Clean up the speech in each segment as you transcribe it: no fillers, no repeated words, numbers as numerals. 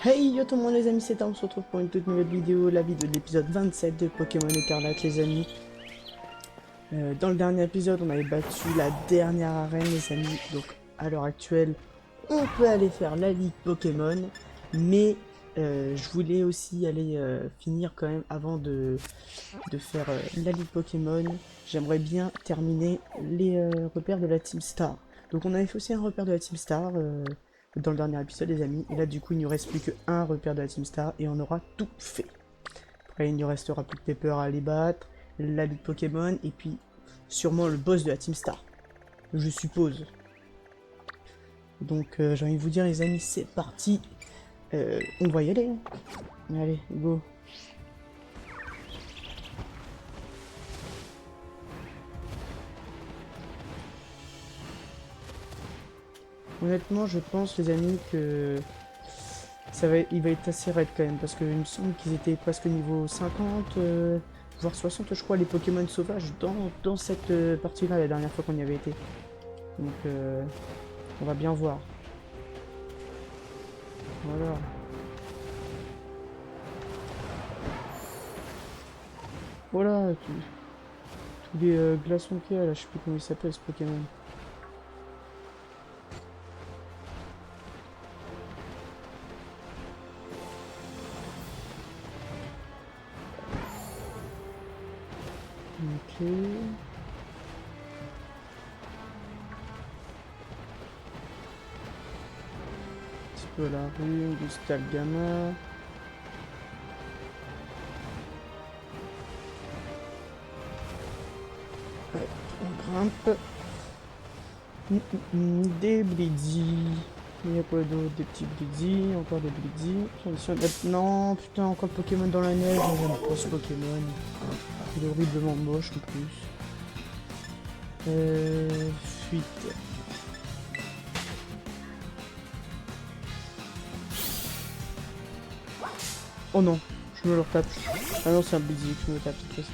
Hey yo tout le monde les amis, c'est Tom, on se retrouve pour une toute nouvelle vidéo, la vidéo de l'épisode 27 de Pokémon Écarlate les amis. Dans le dernier épisode, on avait battu la dernière arène les amis, donc à l'heure actuelle, on peut aller faire la ligue Pokémon, mais je voulais aussi aller finir quand même avant de faire la ligue Pokémon. J'aimerais bien terminer les repères de la Team Star. Donc on avait fait aussi un repère de la Team Star dans le dernier épisode les amis, et là du coup il ne nous reste plus qu'un repère de la Team Star et on aura tout fait. Après il ne nous restera plus que Pepper à aller battre, la ligue Pokémon, et puis sûrement le boss de la Team Star, je suppose. Donc j'ai envie de vous dire les amis, c'est parti, on va y aller. Allez, go. Honnêtement, je pense les amis que il va être assez raide quand même, parce qu'il me semble qu'ils étaient presque niveau 50, voire 60 je crois, les Pokémon sauvages dans cette partie-là la dernière fois qu'on y avait été. Donc on va bien voir. Voilà. Voilà, tous les glaçons qu'il y a là, je sais plus comment il s'appelle ce Pokémon. Ok. Un petit peu la rue, du Stalgama. Ouais, on grimpe. Des Blidzy. Il y a quoi d'autre? Des petits Blidzy, encore des Blidzy. Non, putain, encore le Pokémon dans la neige. J'aime pas ce Pokémon. Il est horriblement moche en plus. Fuite. Oh non, je me le retape. Ah non, c'est un Blidzy que je me tape cette fois-ci.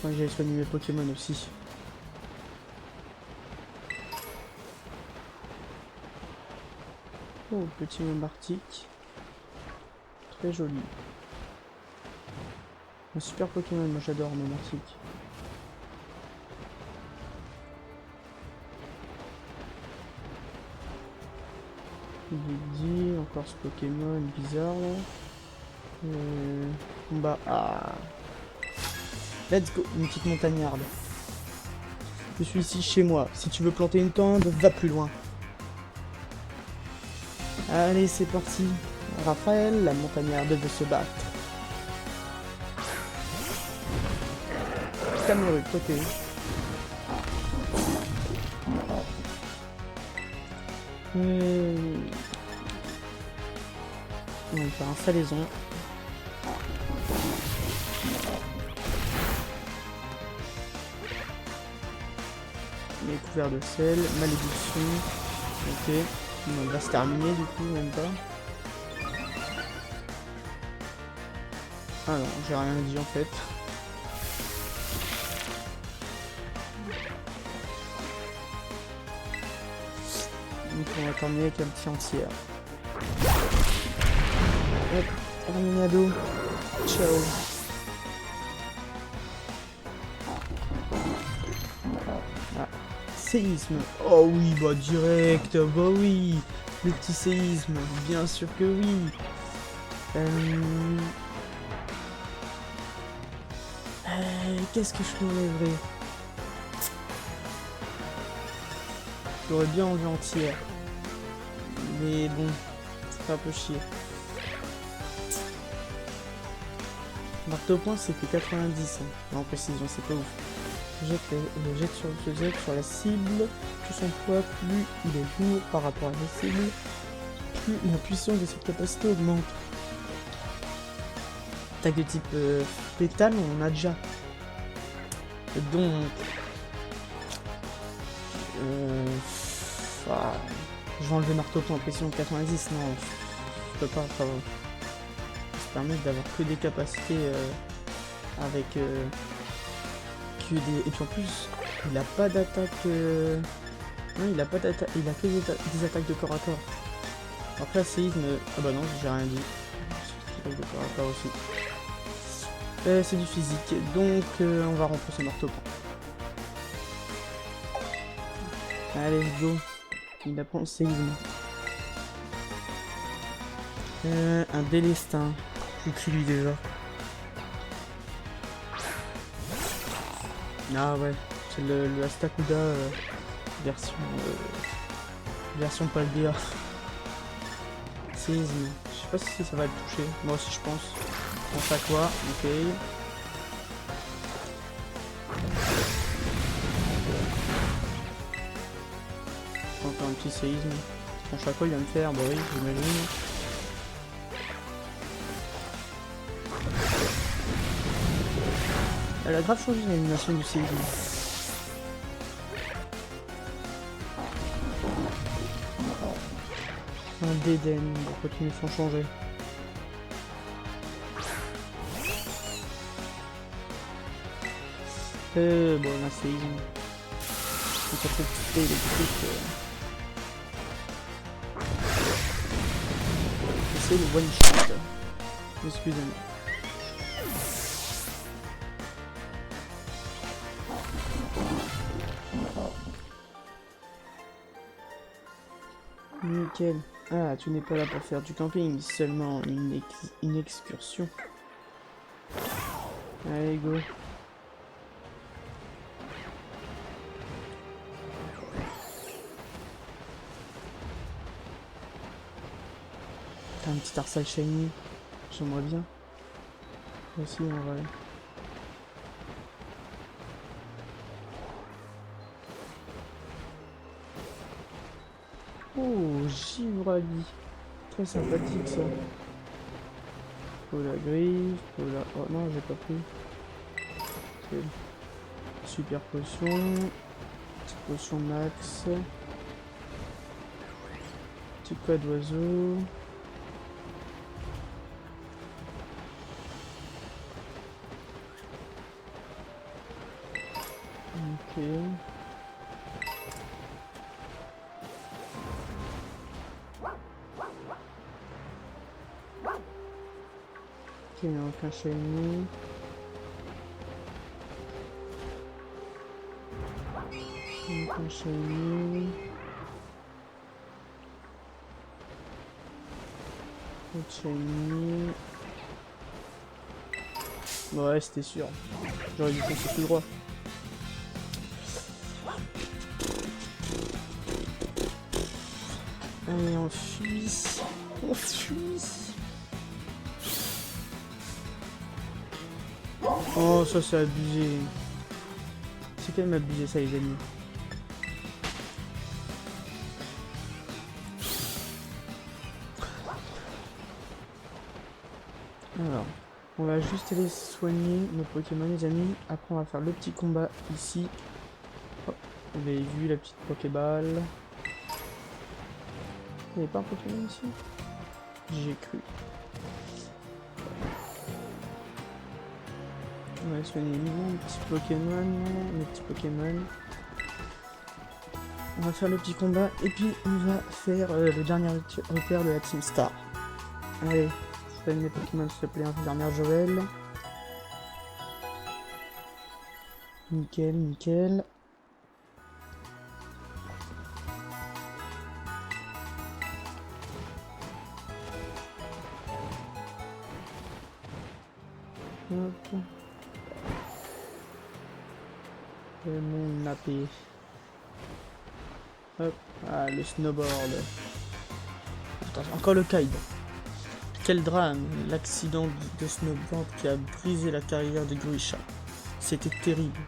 Moi j'avais soigné mes Pokémon aussi. Oh, petit mot arctique. Très joli. Un super Pokémon, moi j'adore mon arctique. Blidzy, encore ce Pokémon bizarre là. Combat. Ah. Let's go, une petite montagnarde. Je suis ici chez moi. Si tu veux planter une tente, va plus loin. Allez, c'est parti. Raphaël, la montagnarde veut se battre. Cameroun, ok. On va faire un salaison. Il est couvert de sel, malédiction. Ok. On va se terminer du coup, même pas. Ah non, j'ai rien dit en fait. Donc on va terminer avec un petit entier. Hop, terminado. Ciao. Ah, séisme. Oh oui, bah direct, bah oui. Le petit séisme, bien sûr que oui. Qu'est-ce que je peux enlever? J'aurais bien enlevé entière. Mais bon, ça fait un peu chier. Marteau point c'est que 90 hein. En précision, c'est pas ouf. Se jette sur la cible. Plus son poids, plus il est lourd par rapport à la cible, plus la puissance de cette capacité augmente. Attaque de type pétale, on en a déjà. Donc je vais enlever marteau point pression 90, non, je peux pas, ça va se permettre d'avoir que des capacités avec que des... Et puis en plus, il a pas d'attaque... Non, il a pas d'attaque... Il a que des attaques de corps à corps. Après, séisme... Ah bah non, j'ai rien dit. Attaque de corps à corps aussi. C'est du physique, donc on va rentrer ce marteau. Allez, go. Il apprend séisme. Un délestin. J'écris lui déjà. Ah ouais, c'est le Astacuda version Paldea. Séisme. Je sais pas si ça va le toucher. Moi aussi je pense. Je pense à quoi? Ok. Encore un petit séisme. Son chaco il vient de faire, bah oui, j'imagine. Elle a grave changé l'animation du séisme. Un dédaine, pourquoi tu me font changer? Bon, un séisme. On s'en fait couper les trucs. C'est le one shot. Excusez-moi. Nickel. Ah, tu n'es pas là pour faire du camping, seulement une excursion. Allez, go. T'as un petit Arsal Shiny. J'aimerais bien. Aussi, en vrai. Oh, Givrali. Très sympathique ça. Pour la griffe, pour la... Oh non, j'ai pas pris. Super potion. Petite potion max. Petit quoi d'oiseau. Ok. Ok, il y a aucun shiny. Aucun shiny. Autre shiny. Ouais, c'était sûr. J'aurais dû foncer tout droit. Allez, on fuit. On fuit. Oh, ça c'est abusé. C'est quand même abusé ça, les amis. Alors, on va juste aller soigner nos Pokémon, les amis. Après, on va faire le petit combat ici. Oh, vous avez vu la petite Pokéball. Il n'y avait pas un Pokémon ici? J'ai cru. On va soigner les petits Pokémon. On va faire le petit combat et puis on va faire le dernier repère de la Team Star. Allez, soigne les Pokémon s'il te plaît, infirmière Joël. Nickel, nickel. Hop. Mon nappé. Hop. Ah, le snowboard. Putain, encore le kite. Quel drame, l'accident de snowboard qui a brisé la carrière de Grisha. C'était terrible.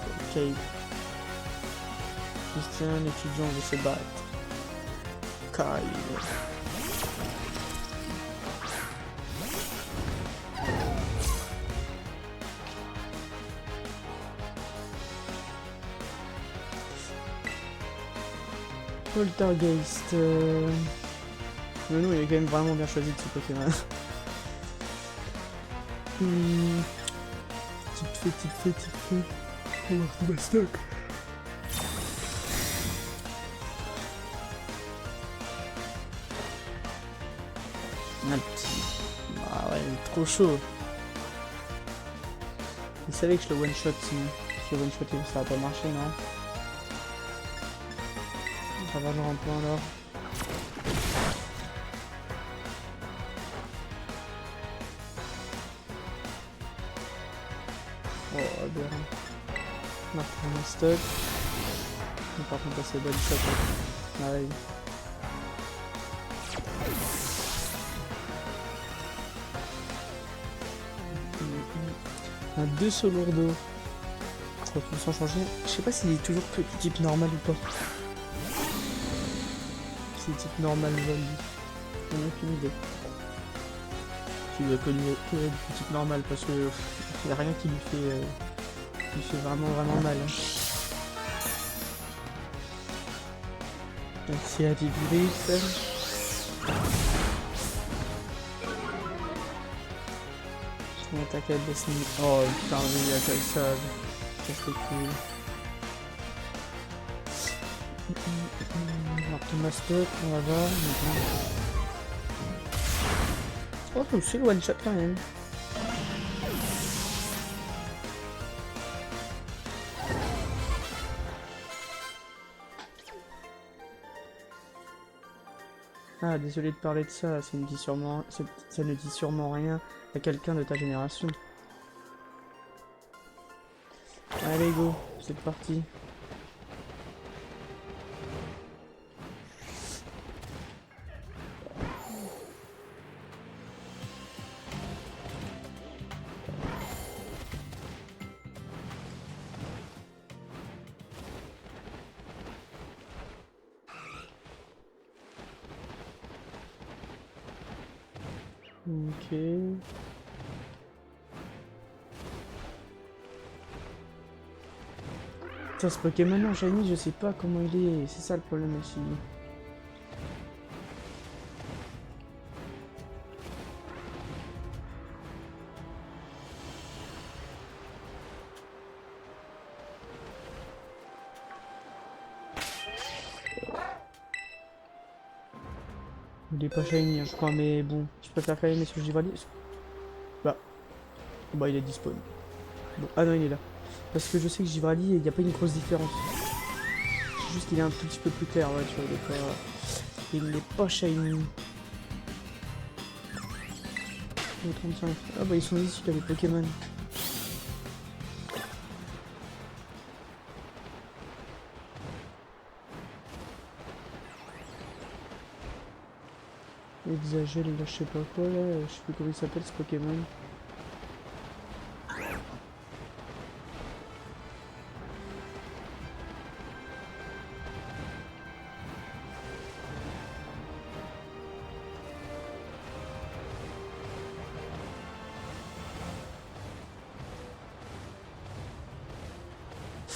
Ok. Christian, l'étudiant veut se battre. Kyle. Poltergeist. Mais non, il est quand même vraiment bien choisi de ce Pokémon. Petite fait. On va retrouver ma stock. Un petit... Ah ouais, il est trop chaud. Il savait que je le one-shot sinon. Si je le one-shot, ça va pas marcher, non. Ça va genre un point alors. Oh, bien. On va prendre un stock. Mais par contre, c'est bonne shot. Ah ouais. Un 2 sur lourdeau. Sans changer. Je sais pas s'il est toujours que type normal ou pas. C'est type normal vol. J'en ai aucune idée. Tu dois connaître du type normal parce que y a rien qui lui fait vraiment mal. Hein. Merci à Digrif. On attaque à Destiny. Oh putain, il y a comme ça. Ça c'est cool. Alors Thomas Stock, on va voir. Oh, c'est le one shot quand même. Ah, désolé de parler de ça, ça ne dit sûrement rien à quelqu'un de ta génération. Allez go, c'est parti. Ok. Putain, ce Pokémon en shiny, je sais pas comment il est. C'est ça le problème aussi. Il est pas shiny, hein, je crois, mais bon, je préfère quand même mettre sur Givrali. Bah, il est disponible. Bon, ah non, il est là. Parce que je sais que Givrali, il n'y a pas une grosse différence. C'est juste qu'il est un tout petit peu plus clair, ouais, tu vois, il n'est pas shiny. Le 35. Ah bah, ils sont ici, là, les Pokémon. Exagèle, là, je sais pas quoi, là. Je sais plus comment il s'appelle, ce Pokémon.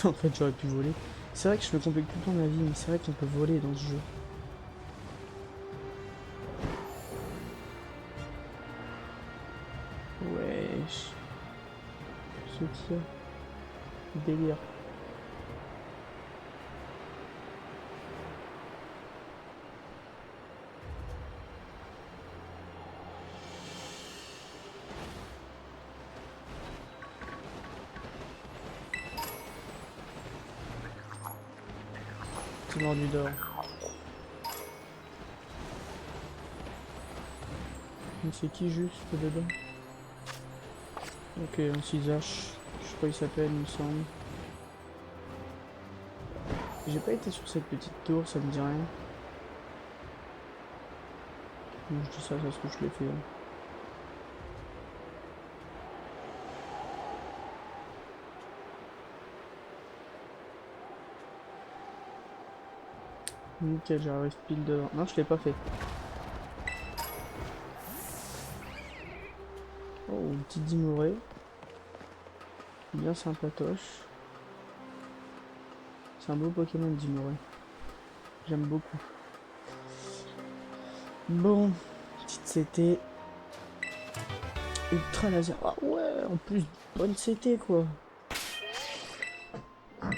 En fait, j'aurais pu voler. C'est vrai que je me complique tout le temps ma vie, mais c'est vrai qu'on peut voler dans ce jeu. Wesh. Ce tir. Délire. Petit mordu d'or. C'est qui juste dedans? Ok, un 6H. Je sais pas il s'appelle, il me semble. J'ai pas été sur cette petite tour, ça me dit rien. Je dis ça, ça se trouve je l'ai fait. Hein. Nickel, j'arrive pile devant. Non, je l'ai pas fait. Oh, un petit Dimoré. Bien sympatoche. C'est un beau Pokémon, Dimoré. J'aime beaucoup. Bon, petite CT. ultra laser. Ah ouais, en plus, bonne CT quoi.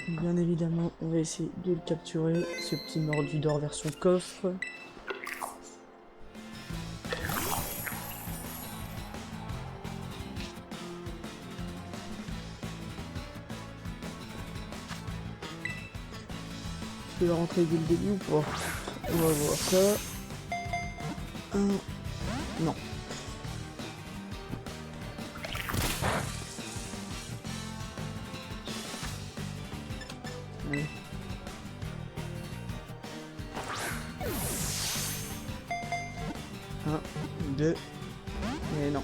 Bien évidemment, on va essayer de le capturer, ce petit mordu d'or version coffre. Je vais le rentrer dès le début ou pas? On va voir ça. Non. Allez. Un, deux, et non.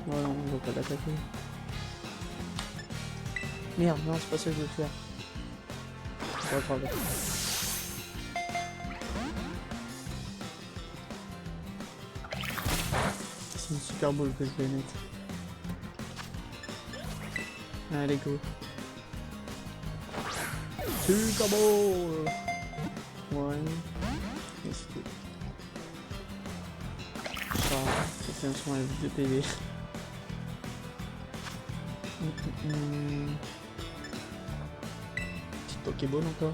Voilà, on va pas l'attaquer. Merde, non, c'est pas ça que je veux faire. C'est pas grave. C'est une super boule que je vais mettre. Allez, go. Super bowl. Ouais. Et c'était... Ça fait un son avec 2 PV. Petite Pokéball encore.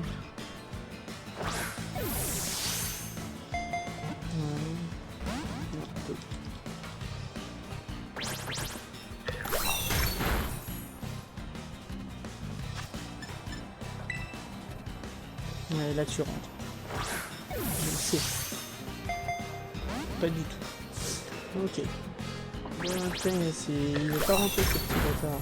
Ouais, là tu rentres. Je le sais. Pas du tout. Ok. Bon, putain, il veut pas rentrer ce petit bâtard.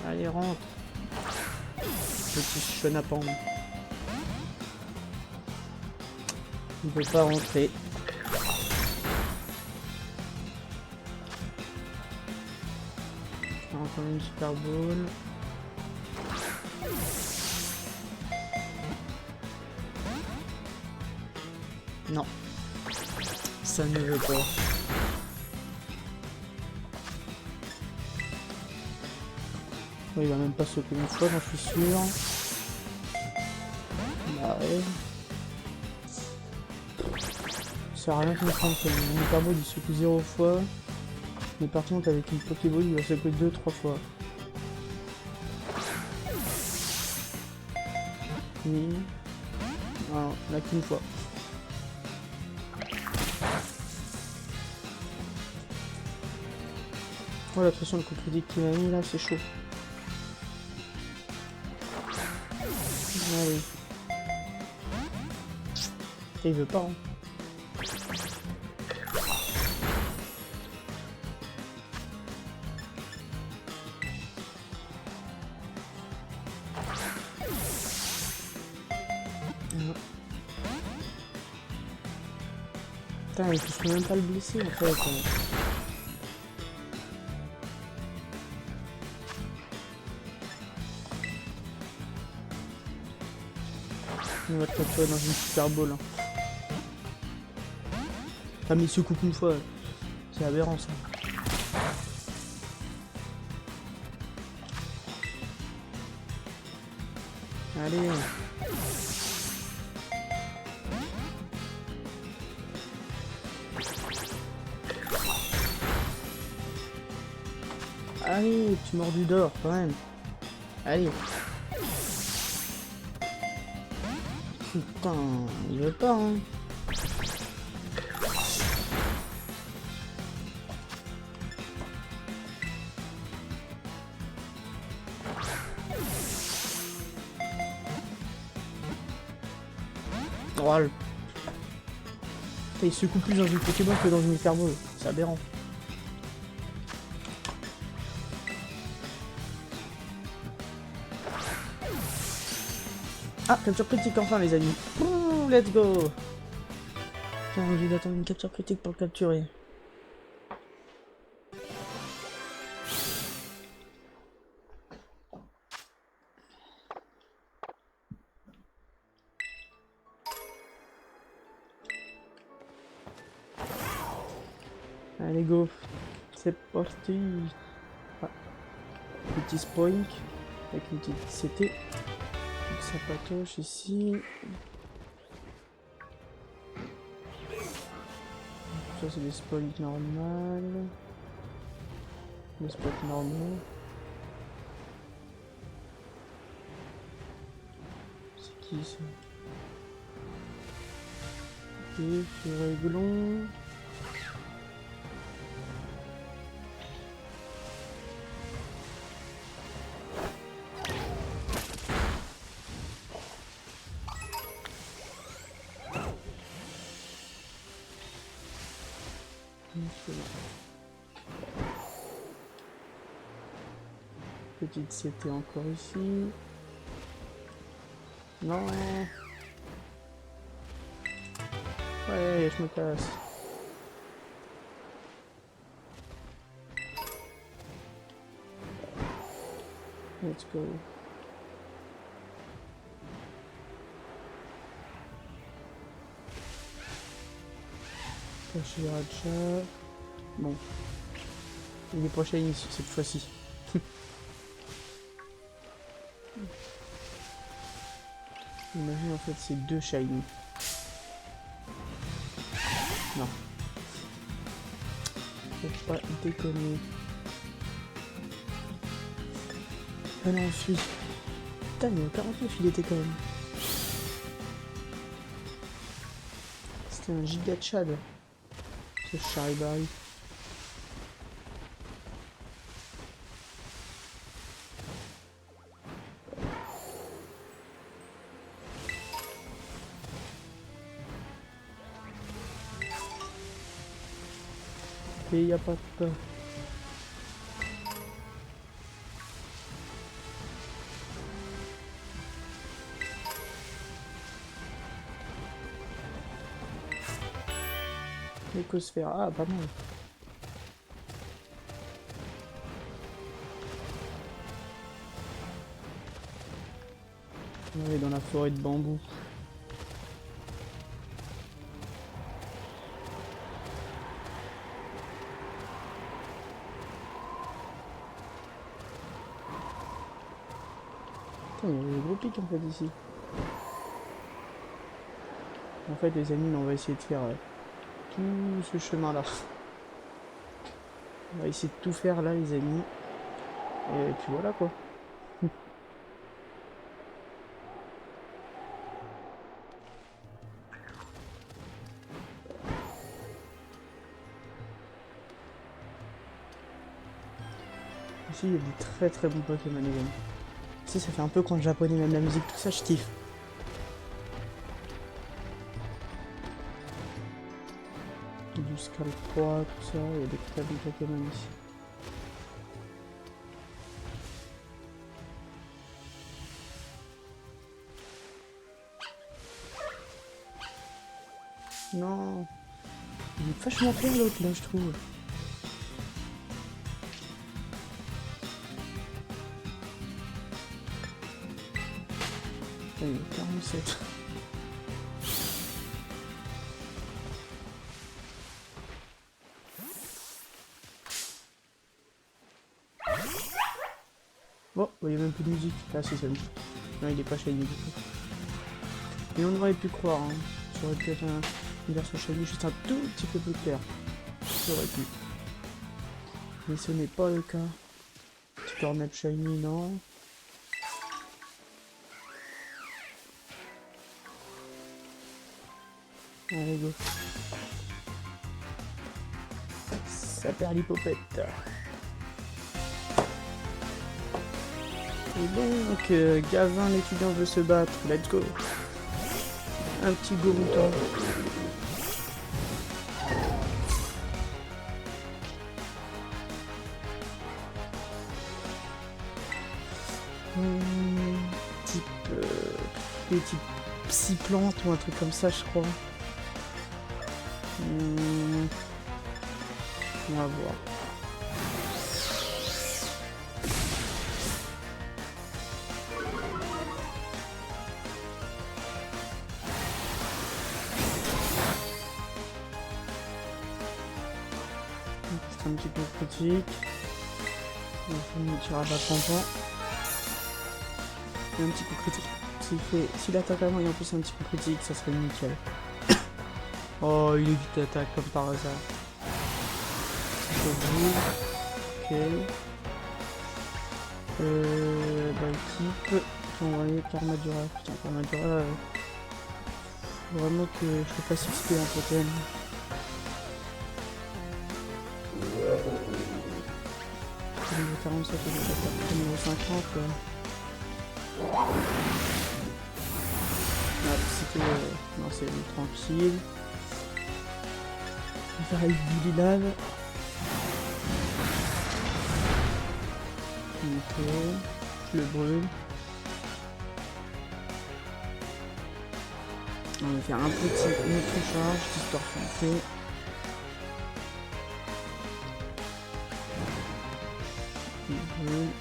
Allez, rentre. Petit chenapan. Il veut pas rentrer. Encore une super bowl. Non. Ça ne veut pas. Oh, il va même pas sauter une fois, j'en suis sûr. Bah ouais. Ça sert à rien qu'on prenne mon hyperball il secoue 0 fois. Mais par contre avec une Pokéball il va secouer 2-3 fois. Oui. Non, là qu'une fois. Oh la pression de coup critique qu'il m'a mis là c'est chaud. Allez. Et il veut pas hein. Putain, il peut même pas le blesser en fait. On va te capturer dans une super bowl. Hein. Ah mais il se coupe une fois. C'est aberrant ça. Allez. Allez, tu mords du d'or quand même. Allez. Putain, il veut pas hein. Oh, le... Il se coupe plus dans une Pokéball que dans une Hyperball. C'est aberrant. Ah, capture critique enfin les amis. Ouh, let's go. Tiens, j'ai d'attendre une capture critique pour le capturer. Allez go. C'est parti. Ah. Petit spoink. avec une petite CT. Donc ça patoche ici. Ça c'est des spoils normales. Des spots normaux. C'est qui ça? Ok, réglons. Petite CT encore ici. Non. Ouais, je me casse. Let's go. Pachiracha. Bon. Il est prochain ici cette fois-ci. Imagine en fait c'est deux shiny. Non. Faut pas déconner. Ah non, fuis. Putain, mais au 49 il était quand même. C'était un giga chad. Ce Charibari. Et y a pas de peur. Écosphère, ah pas mal. On est dans la forêt de bambou. Putain, il y a des gros pics en fait ici. En fait les amis, on va essayer de faire tout ce chemin là. On va essayer de tout faire là les amis. Et puis voilà quoi. Ici il y a des très bons Pokémon les amis. Ici ça fait un peu quand le japonais, même la musique, tout ça je kiffe. Du Scalp-3, tout ça, il y a des très bons Pokémon ici. Non, il est vachement clair l'autre là je trouve. Il est 47. Bon, il n'y a même plus de musique. Ah si, c'est bon. Non, il est pas shiny du coup. Et on aurait pu croire, hein. Ça aurait pu être une version shiny juste un tout petit peu plus clair. Ça aurait pu. Mais ce n'est pas le cas. Petit cornep shiny, non. Allez, go. Ça perd l'hypopète. Et donc, Gavin l'étudiant veut se battre, let's go. Un petit Gorutan. Type... des types psy-plantes ou un truc comme ça je crois. On va voir. C'est un petit peu critique. On va faire un tirage à 30 ans. Et un petit coup critique. S'il attaque avant et en plus un petit coup critique, ça serait nickel. Oh, il évite l'attaque comme par hasard. Ok. Équipe. On va aller Karmadura. Putain, Karmadura. Vraiment que je fasse XP un totem. Niveau 47 et niveau 50. La psyché, non, c'est tranquille. On va faire avec Billy Lave. Ok, je le brûle. On va faire un petit micro-charge, distorsion T. Et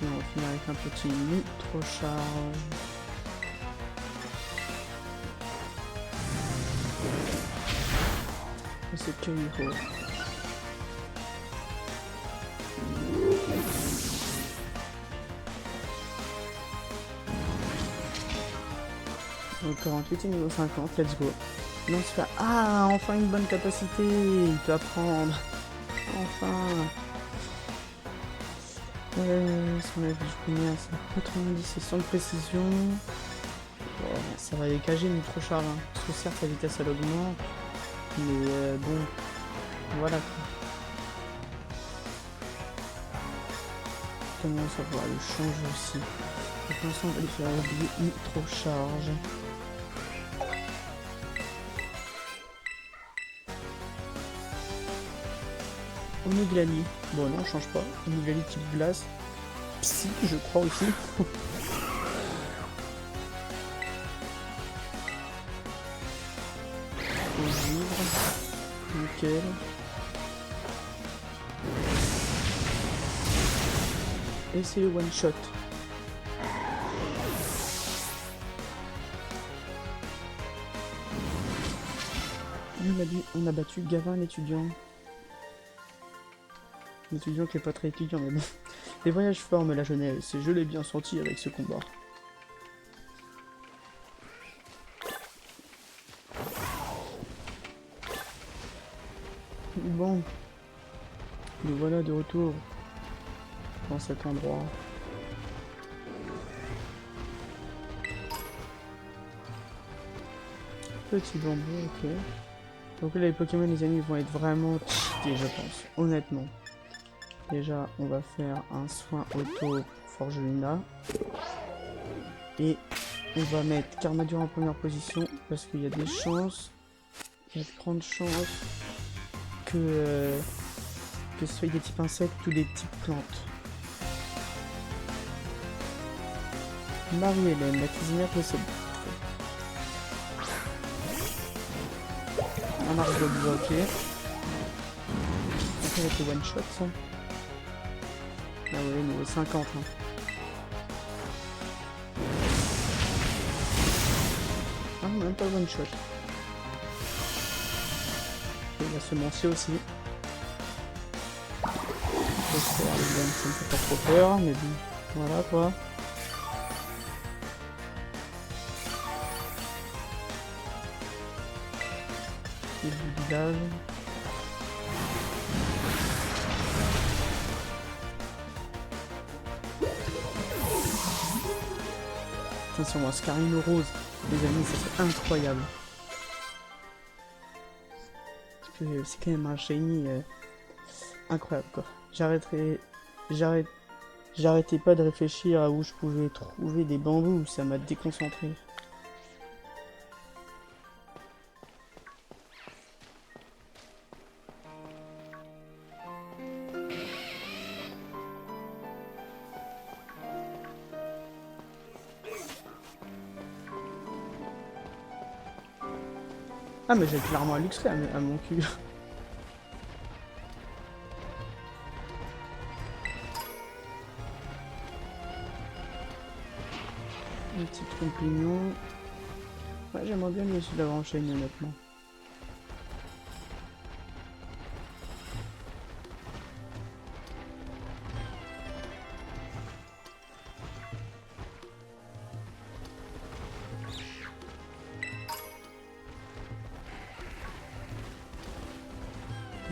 on va finir avec un petit micro-charge. C'est que héros. Donc 48 et niveau 50, let's go. Non, c'est pas... Ah, enfin une bonne capacité. Il peut apprendre. Enfin. Son avis, je connais à 90 et 100 de précision. Bon, ça va dégager une trop charge. Hein. Parce que certes, sa vitesse elle augmente. Mais bon, voilà quoi. Comment ça va le changer aussi. Pour l'instant, on va lui faire oublier une trop charge. Omeglali. Bon, non, on change pas. Omeglali type glace. Psy, je crois aussi. Vivre. Nickel. Et c'est le one shot. On a battu Gavin l'étudiant. L'étudiant qui est pas très étudiant, mais bon. Les voyages forment la jeunesse et je l'ai bien senti avec ce combat. Bon. Nous voilà de retour dans cet endroit. Petit bambou, ok. Donc là, les Pokémon, les amis, vont être vraiment cheatés, je pense, honnêtement. Déjà, on va faire un soin auto Forgelina. Et on va mettre Karmadur en première position, parce qu'il y a des chances, il y a de grandes chances que ce soit des types insectes ou des types plantes. Marie-Hélène, la cuisinière possède. Un arbre de bois, ok. Ça va être le one shot ça. Ah ouais, niveau 50. Hein. Ah, même pas one shot. Et il va se semencier aussi. Ça me fait pas trop peur, mais bon, voilà quoi. Et du village. Attention, un Scarino Rose, les amis, ça serait incroyable. Parce que c'est quand même un shiny incroyable quoi. J'arrêtais pas de réfléchir à où je pouvais trouver des bambous, ça m'a déconcentré. Ah mais j'ai clairement un Luxray à mon cul. Un petit champignon. Ouais, j'aimerais bien lui aussi l'avoir enchaîné honnêtement.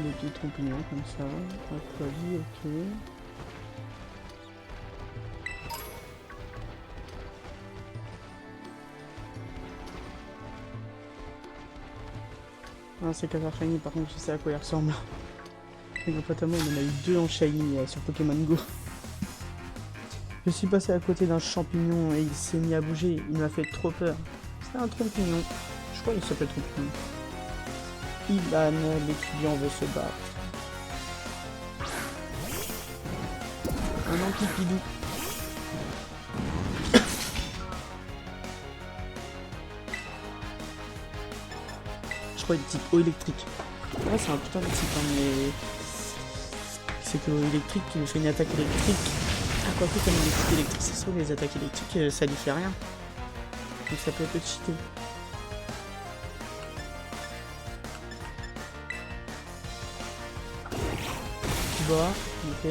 des petits champignons comme ça. Aquavie, ok. Ah, c'est Cazar Shiny, par contre, je sais à quoi il ressemble. Et mon pote à moi, il en a eu 2 en Shiny sur Pokémon Go. Je suis passé à côté d'un champignon et il s'est mis à bouger. Il m'a fait trop peur. C'est un champignon. Je crois qu'il s'appelle champignon. Iban, l'étudiant veut se battre. Un anti-pidou. Je crois qu'il est type eau électrique. Ouais, c'est un putain de type, hein, mais... C'est que l'eau électrique, tu lui fais une attaque électrique. Ah, quoique, comme il est type électrique, c'est ça, les attaques électriques, ça lui fait rien. Donc ça peut être cheaté. Bas, ok.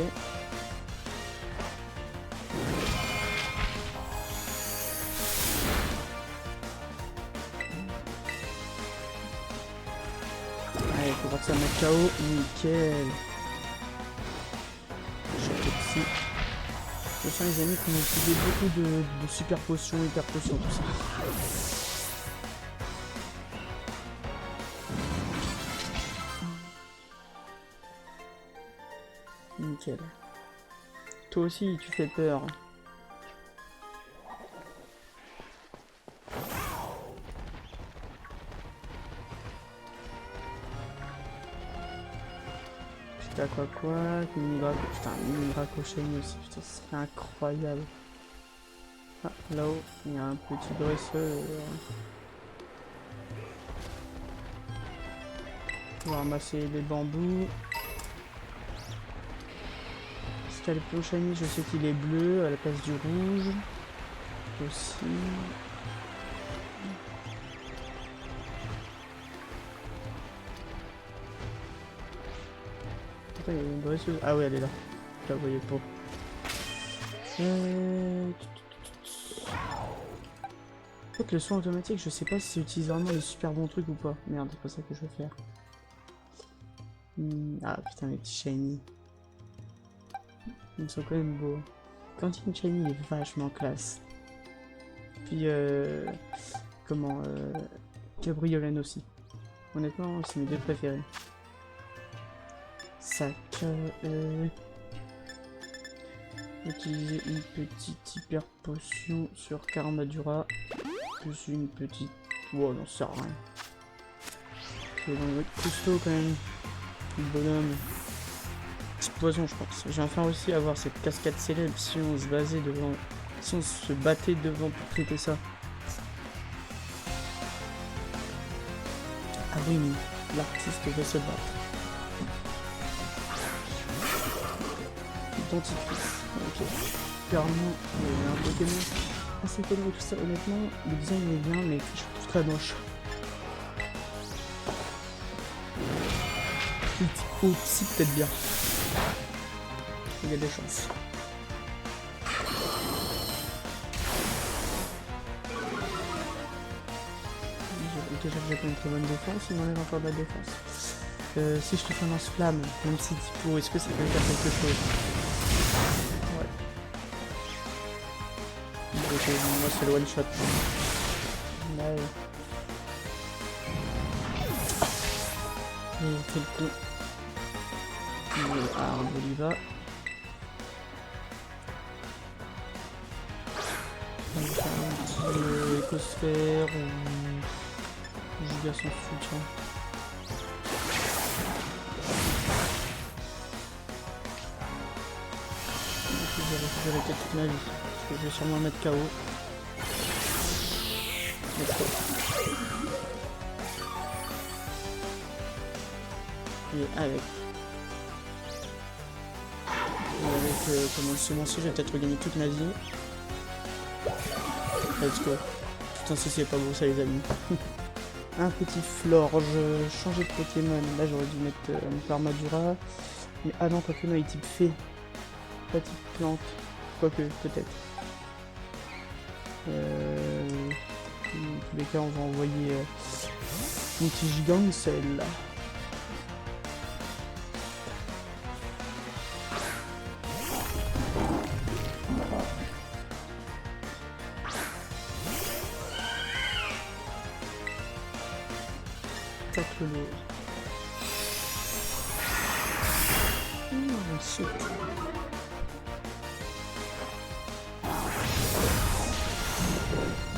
Allez, faut voir que ça mette KO. Nickel. Choc psy. Je sens les amis qu'on a utilisé beaucoup de super potions, hyper potions, tout ça. Nickel. Toi aussi, tu fais peur. Putain, quoi, putain, Mini-Draco Shiny aussi, putain, ce serait incroyable. Ah, là-haut, il y a un petit dresseur. On va ramasser les bambous. Scalpon Shiny, je sais qu'il est bleu à la place du rouge. Aussi. Attends, il y a une dresseuse. Ah oui, elle est là. Je la voyais pas. En fait, le soin automatique, je sais pas si ça utilise vraiment les super bons trucs ou pas. Merde, c'est pas ça que je veux faire. Ah putain, les petits shiny. Ils sont quand même beaux. Cantine Shiny est vachement classe. Puis, comment, Cabriolen aussi. Honnêtement, c'est mes deux préférés. Sac. Utiliser une petite hyper potion sur Karmadura. Plus une petite... Wow, non, ça sert à rien. Je vais dans le costaud quand même. Le bonhomme. Petit poison, je pense. J'aimerais aussi avoir cette cascade célèbre si on se basait devant... Si on se battait devant pour traiter ça. Ah oui, l'artiste veut se battre. Dentifrice. Ok. Clairement, un Pokémon assez connu et tout ça. Honnêtement, le design est bien, mais je trouve très moche. Oh, psy peut-être bien. Il y a des chances. Déjà que j'ai pas une très bonne défense, il m'enlève encore de la défense. Si je te fais un lance-flamme, même si typo, est-ce que ça peut faire quelque chose? Ouais. Ok, moi c'est le one shot. Ouais. Et fait le con. Ah, on y va. On va faire un petit écosphère ou giga sans soutien. Je vais récupérer toute ma vie. Parce que je vais sûrement mettre KO. Et avec comment le semencier, je vais peut-être regagner toute ma vie. Let's go. Putain, si c'est pas beau ça les amis. Un petit Florge, changer de Pokémon. Là j'aurais dû mettre une Karmadura. Mais ah non, quoique non, il est type fée. Pas type plante. Quoique, peut-être. Dans tous les cas, on va envoyer mon petit Gigancel. spectacle lourd. Shit.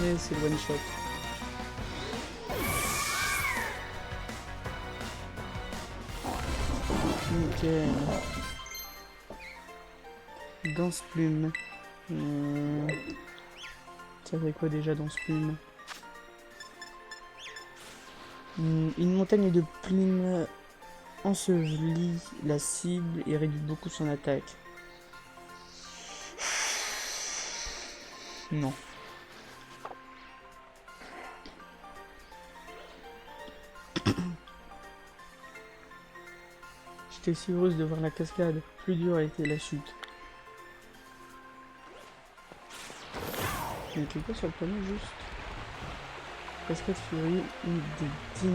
Et c'est le one shot. Ok. Danse-plume. Ça fait quoi déjà danse-plume? Une montagne de plumes ensevelit la cible et réduit beaucoup son attaque. Non. J'étais si heureuse de voir la cascade. Plus dur a été la chute. Il y a quelque chose sur le panneau juste. Cascade Fury, une des 10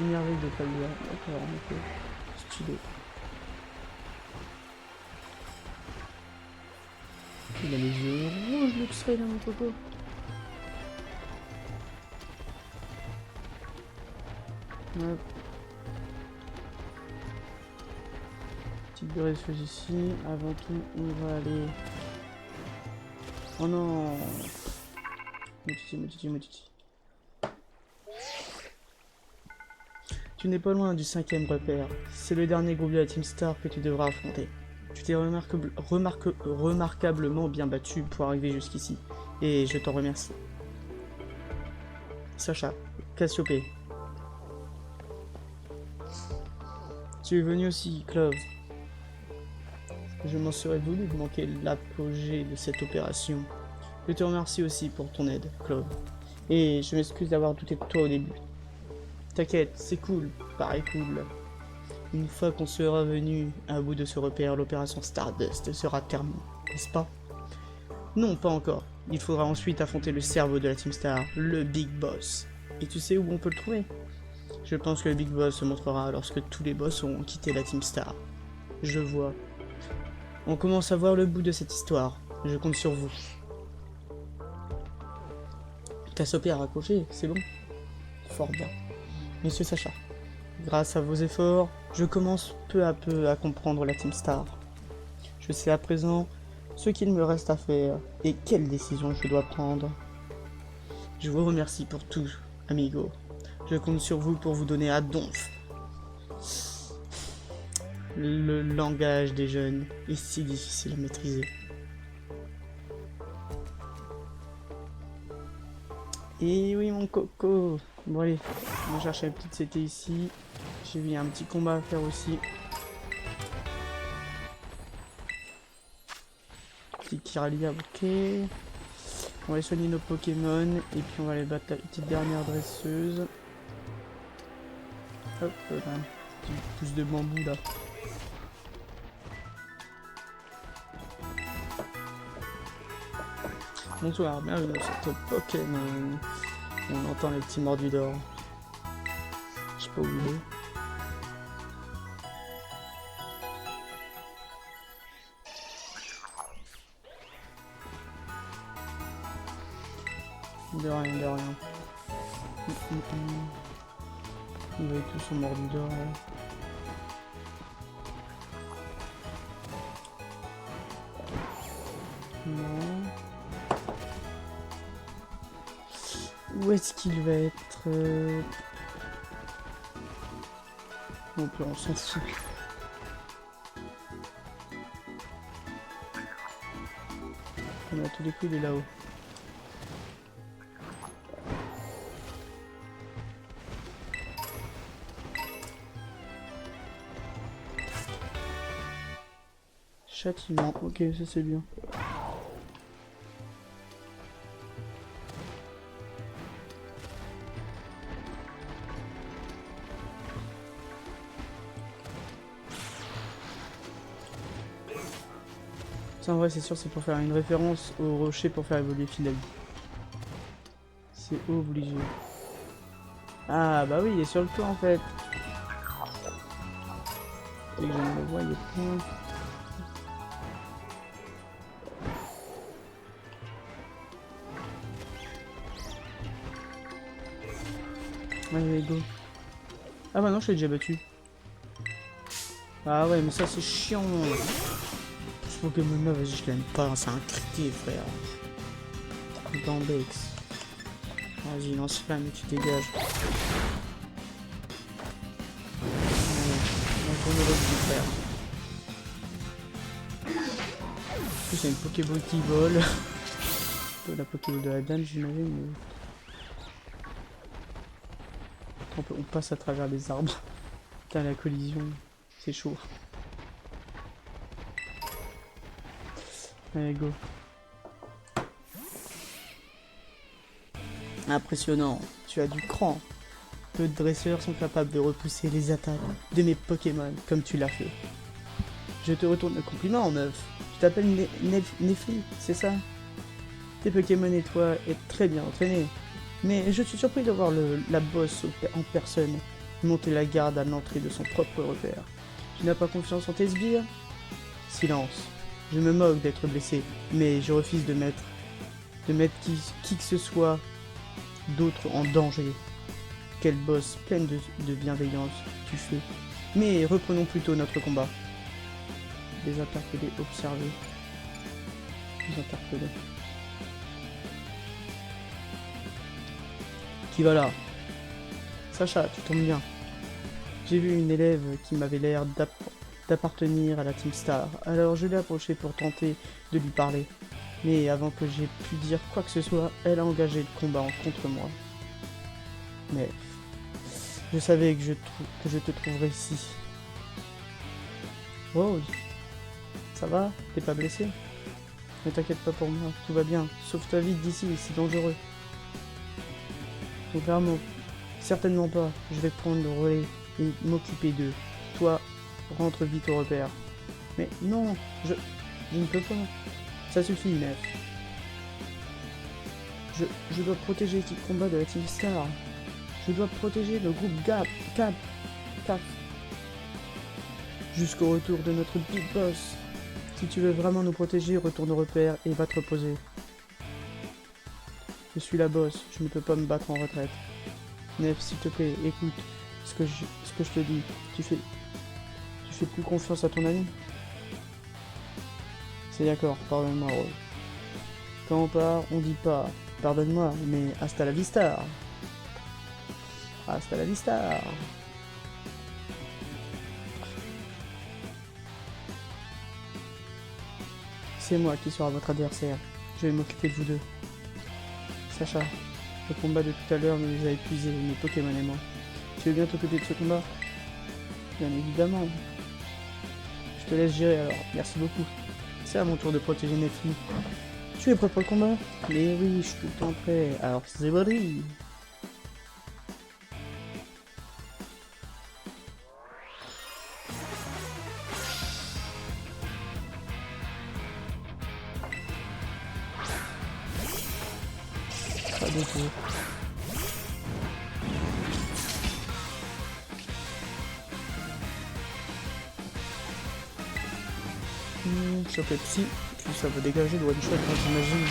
merveilles de Paldea. D'accord, ok. Stylé. Il a les yeux rouges, le X-Ray là, mon coco. Hop. Petite guérisseuse ici. Avant tout, on va aller. Oh non! Motiti. Tu n'es pas loin du 5e repère. C'est le dernier groupe de la Team Star que tu devras affronter. Tu t'es remarquablement bien battu pour arriver jusqu'ici. Et je t'en remercie. Sacha, Cassiopée. Tu es venu aussi, Clove. Je m'en serais voulu de manquer l'apogée de cette opération. Je te remercie aussi pour ton aide, Clove. Et je m'excuse d'avoir douté de toi au début. T'inquiète, c'est cool, pareil cool. Une fois qu'on sera venu à bout de ce repère, l'opération Stardust sera terminée, n'est-ce pas? Non, pas encore. Il faudra ensuite affronter le cerveau de la Team Star, le Big Boss. Et tu sais où on peut le trouver? Je pense que le Big Boss se montrera lorsque tous les boss auront quitté la Team Star. Je vois. On commence à voir le bout de cette histoire. Je compte sur vous. Cassiopée a raccroché, c'est bon? Fort bien. Monsieur Sacha, grâce à vos efforts, je commence peu à peu à comprendre la Team Star. Je sais à présent ce qu'il me reste à faire et quelles décisions je dois prendre. Je vous remercie pour tout, amigo. Je compte sur vous pour vous donner à donf. Le langage des jeunes est si difficile à maîtriser. Et oui, mon coco. Bon allez, on va chercher la petite CT ici. J'ai vu un petit combat à faire aussi. Petit Kiralia, ok. On va aller soigner nos Pokémon. Et puis on va aller battre la petite dernière dresseuse. Hop là. Petit pouce de bambou là. Bonsoir, bienvenue dans cette Pokémon. On entend les petits mordus d'or. Je sais pas où il est. De rien, de rien. Ils avaient tous son mordu d'or là. Non. Où est-ce qu'il va être on s'en fout. On a tous les coups, il est là-haut. Châtiment, ok, ça c'est bien. Ça en vrai c'est sûr, c'est pour faire une référence au rocher pour faire évoluer Philalie. C'est obligé. Ah bah oui, il est sur le toit en fait. Et que je ne le voyais pas. Allez, go. Ah bah non, je l'ai déjà battu. Ah ouais, mais ça c'est chiant. Ce Pokémon là, vas-y, je l'aime pas, c'est un criquet, frère. Gambex. Vas-y, lance-flamme et tu dégages. Donc on aurait dû faire. En plus, il y a une Pokéball qui vole. La Pokéball de la dame, j'imagine. Mais... on passe à travers les arbres. Putain, la collision, c'est chaud. Allez, go. Impressionnant, tu as du cran. Peu de dresseurs sont capables de repousser les attaques de mes Pokémon comme tu l'as fait. Je te retourne le compliment, meuf. Tu t'appelles Nefli, c'est ça? Tes Pokémon et toi êtes très bien entraînés. Mais je suis surpris de voir la bosse en personne monter la garde à l'entrée de son propre repère. Tu n'as pas confiance en tes sbires? Silence. Je me moque d'être blessé, mais je refuse de mettre qui que ce soit d'autre en danger. Quelle bosse pleine de bienveillance tu fais. Mais reprenons plutôt notre combat. Les interpeller, observer. Les interpeller. Qui va là? Sacha, tu tombes bien. J'ai vu une élève qui m'avait l'air d'appartenir à la Team Star, alors je l'ai approchée pour tenter de lui parler. Mais avant que j'aie pu dire quoi que ce soit, elle a engagé le combat contre moi. Mais je savais que je te trouverais ici. Wow, ça va? T'es pas blessé? Ne t'inquiète pas pour moi, tout va bien. Sauve ta vie d'ici, c'est dangereux. Donc clairement, certainement pas. Je vais prendre le relais et m'occuper d'eux. Toi, rentre vite au repère. Mais non, je ne peux pas. Ça suffit, Nef. Je dois protéger l'équipe combat de la Team Star. Je dois protéger le groupe Cap. Jusqu'au retour de notre Big Boss. Si tu veux vraiment nous protéger, retourne au repère et va te reposer. Je suis la boss, je ne peux pas me battre en retraite. Nef, s'il te plaît, écoute ce que je te dis. Tu fais plus confiance à ton ami? C'est d'accord, pardonne-moi, Rose. Quand on part, on dit pas pardonne-moi, mais hasta la vista. Hasta la vista. C'est moi qui sera votre adversaire. Je vais m'occuper de vous deux. Sacha, le combat de tout à l'heure nous a épuisés, mes Pokémon et moi. Tu veux bien t'occuper de ce combat? Bien évidemment. Je te laisse gérer alors, merci beaucoup. C'est à mon tour de protéger Nefli. Tu es prêt pour le combat? Mais oui, je suis tout le temps prêt. Alors c'est parti. Pas du tout. Sur le psy, puis ça va dégager le one shot, hein, j'imagine.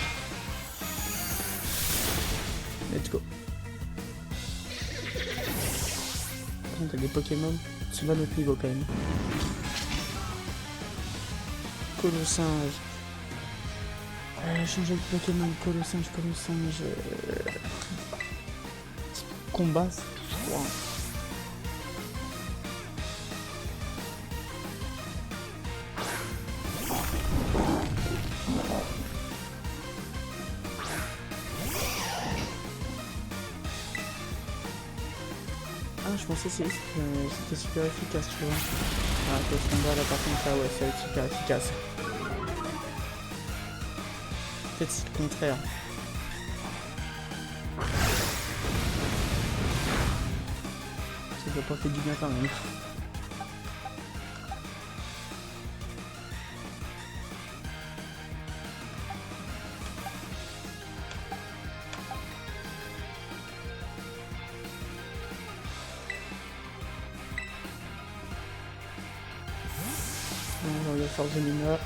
Let's go. Par contre, t'as des Pokémon qui sont à notre niveau quand même. Colossinge. Changer de Pokémon, Colossinge. Combat, wow. Ah, je pensais que c'était super efficace, tu vois. Ah, ce combat là, par contre, là, ouais, ça va être super efficace. Peut-être c'est le contraire. Ça doit pas faire du bien quand même. On va faire Zelina.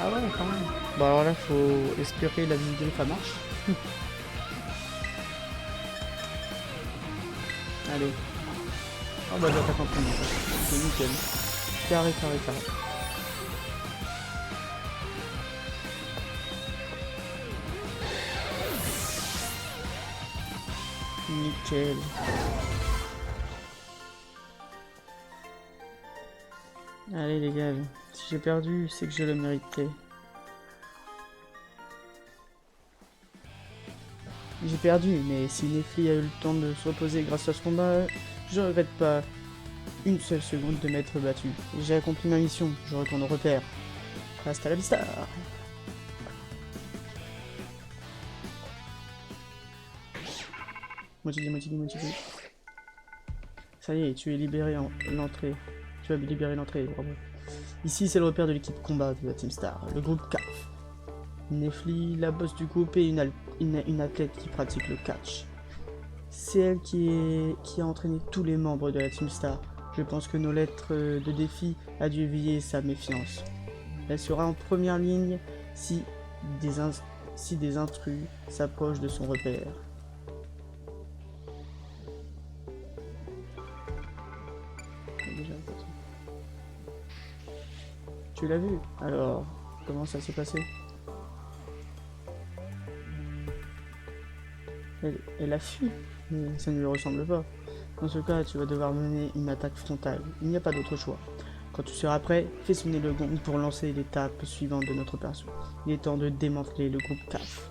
Ah ouais, quand même. Bon alors là, faut espérer la vidéo ça marche. Allez. Oh bah j'attaque en premier. C'est nickel. Carré, carré, carré. Nickel. Allez les gars, si j'ai perdu, c'est que je le méritais. J'ai perdu, mais si Nefli a eu le temps de se reposer grâce à ce combat, je regrette pas une seule seconde de m'être battu. J'ai accompli ma mission, je retourne au repère. Hasta la vista. Motivé. Ça y est, tu es libéré en l'entrée. Tu as libéré l'entrée, bravo. Ici, c'est le repère de l'équipe combat de la Team Star, le groupe CAF. Nefli, la boss du groupe, est une athlète qui pratique le catch. C'est elle qui a entraîné tous les membres de la Team Star. Je pense que nos lettres de défi a dû éveiller sa méfiance. Elle sera en première ligne si des intrus s'approchent de son repère. Tu l'as vu? Alors, comment ça s'est passé? Elle a fui, mais ça ne lui ressemble pas. Dans ce cas, tu vas devoir mener une attaque frontale. Il n'y a pas d'autre choix. Quand tu seras prêt, fais sonner le gong pour lancer l'étape suivante de notre perso. Il est temps de démanteler le groupe CAF.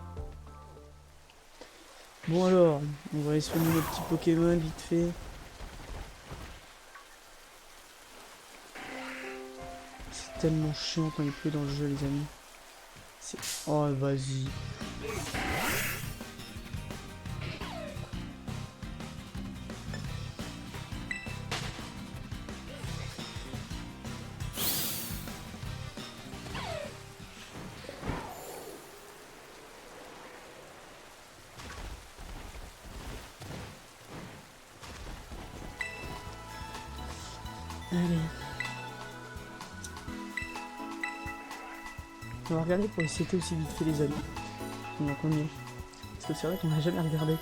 Bon alors, on va essayer nos petits Pokémon vite fait. C'est tellement chiant quand il pleut dans le jeu, les amis. Oh, vas-y. Allez. On va regarder pour essayer aussi vite fait les amis. Donc on y est. Parce que c'est vrai qu'on n'a jamais regardé.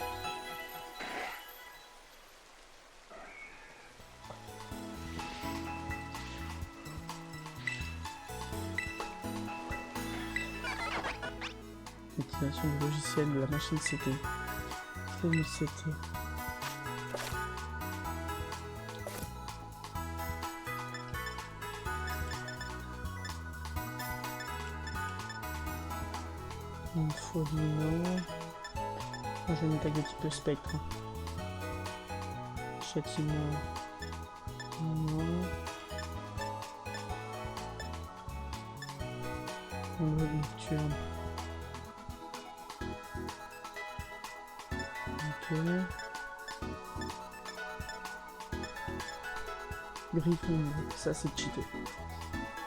Activation du logiciel de la machine CT. Famille CT. Une folie, non. Moi j'ai une attaque de type spectre. Châtiment. Non. Ombre nocturne. Ok. Griffon, ça c'est cheaté.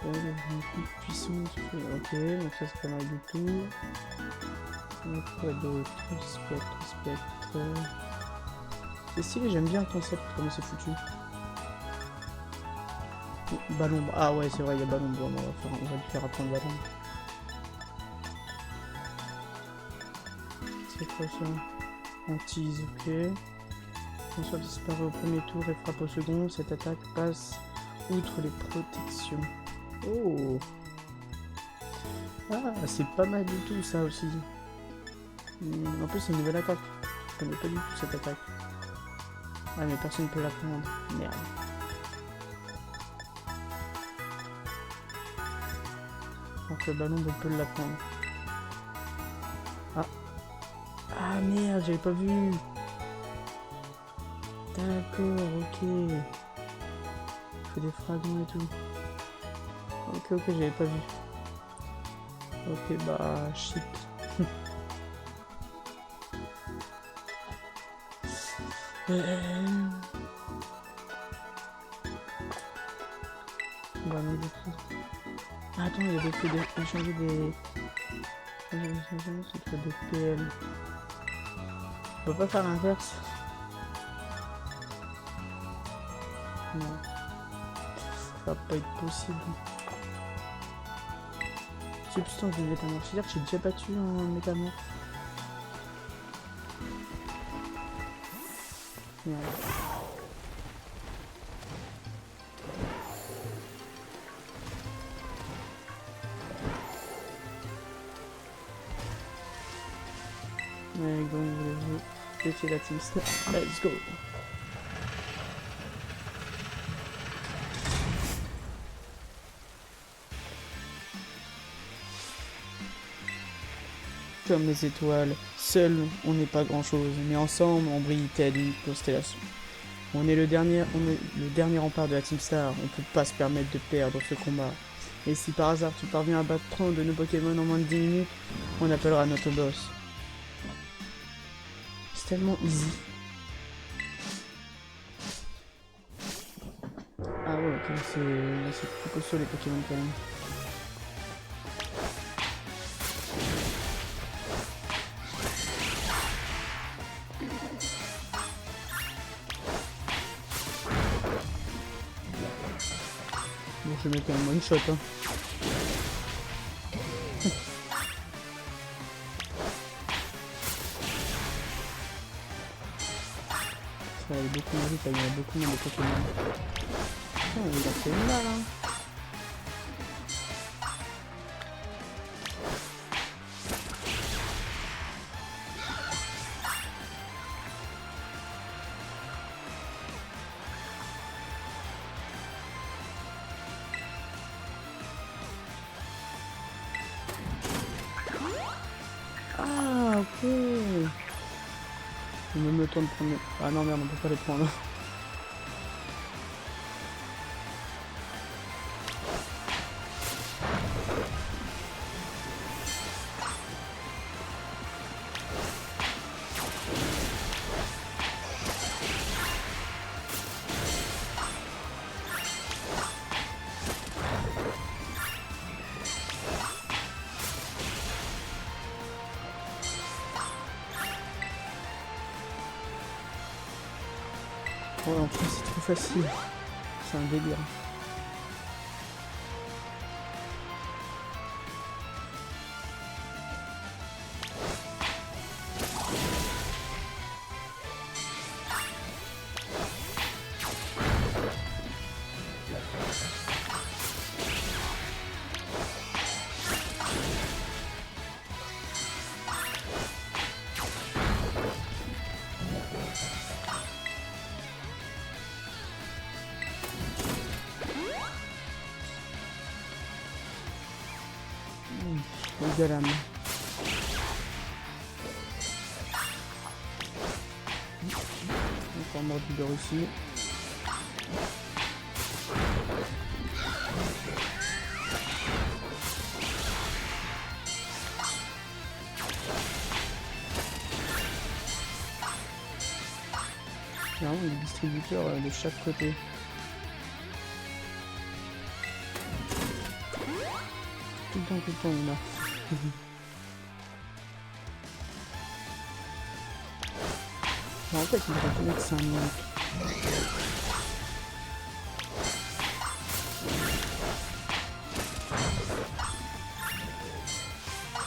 Plus puissant, ok, donc ça c'est pas mal du tout. Quoi d'autre? Spectre. C'est stylé, j'aime bien le concept, comment c'est foutu. Ballon, ah ouais c'est vrai, il y a ballon, bon, on va lui faire apprendre ballon. C'est quoi ça? Hantise, ok. François disparaît au premier tour et frappe au second, cette attaque passe outre les protections. Oh! Ah, c'est pas mal du tout ça aussi. En plus, c'est une nouvelle attaque. Je connais pas du tout cette attaque. Ah, mais personne ne peut la prendre. Merde. Donc le ballon, on peut la prendre. Ah. Ah merde, j'avais pas vu. D'accord, ok. Il fait des fragments et tout. Ok, j'avais pas vu. Ok, bah, shit. Bah non du tout. Ah, attends, il y a des faits de changer des... C'est des PL. On peut pas faire l'inverse. Non. Ça va pas être possible. Substance de métamorphe. C'est-à-dire que j'ai déjà battu un métamorphe. Voilà. Allez, go, voulez-vous défier la team Star. Let's go. Comme les étoiles, seuls on n'est pas grand chose, mais ensemble on brille telle une constellation. On est le dernier rempart de la Team Star, on peut pas se permettre de perdre ce combat. Et si par hasard tu parviens à battre 30 de nos Pokémon en moins de 10 minutes, on appellera notre boss. C'est tellement easy. Ah ouais, ok, c'est plus costaud les Pokémon quand même. Bon, je vais mettre un one shot, hein. Ça va aller beaucoup moins vite, il y a beaucoup moins de Pokémon. Putain, il a fait mal, hein. Ah, ok. Il me temps de prendre... Ah non, merde, on peut pas les prendre. Ouais, en plus c'est trop facile. C'est un délire. Les gars, encore mort du beurre ici. Il y a vraiment des distributeurs de chaque côté. Tout le temps, on a. En fait, il devrait mettre 5 minutes.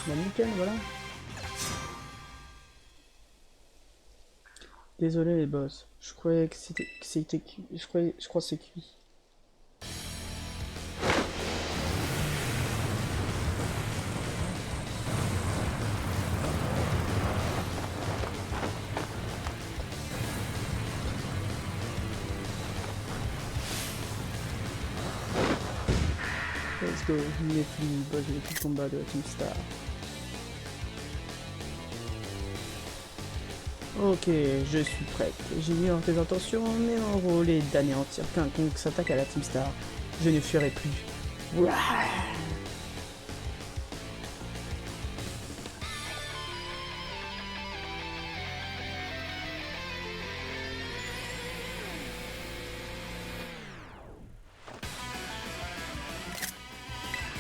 Bah nickel, voilà. Désolé les boss, je croyais que c'était cuit. Je crois que c'est cuit. Let's go, il est fini, boss de tout combat de la Team Star. Ok, je suis prête. J'ignore tes intentions, mais mon rôle est d'anéantir quiconque s'attaque à la Team Star. Je ne fuirai plus. Ouah.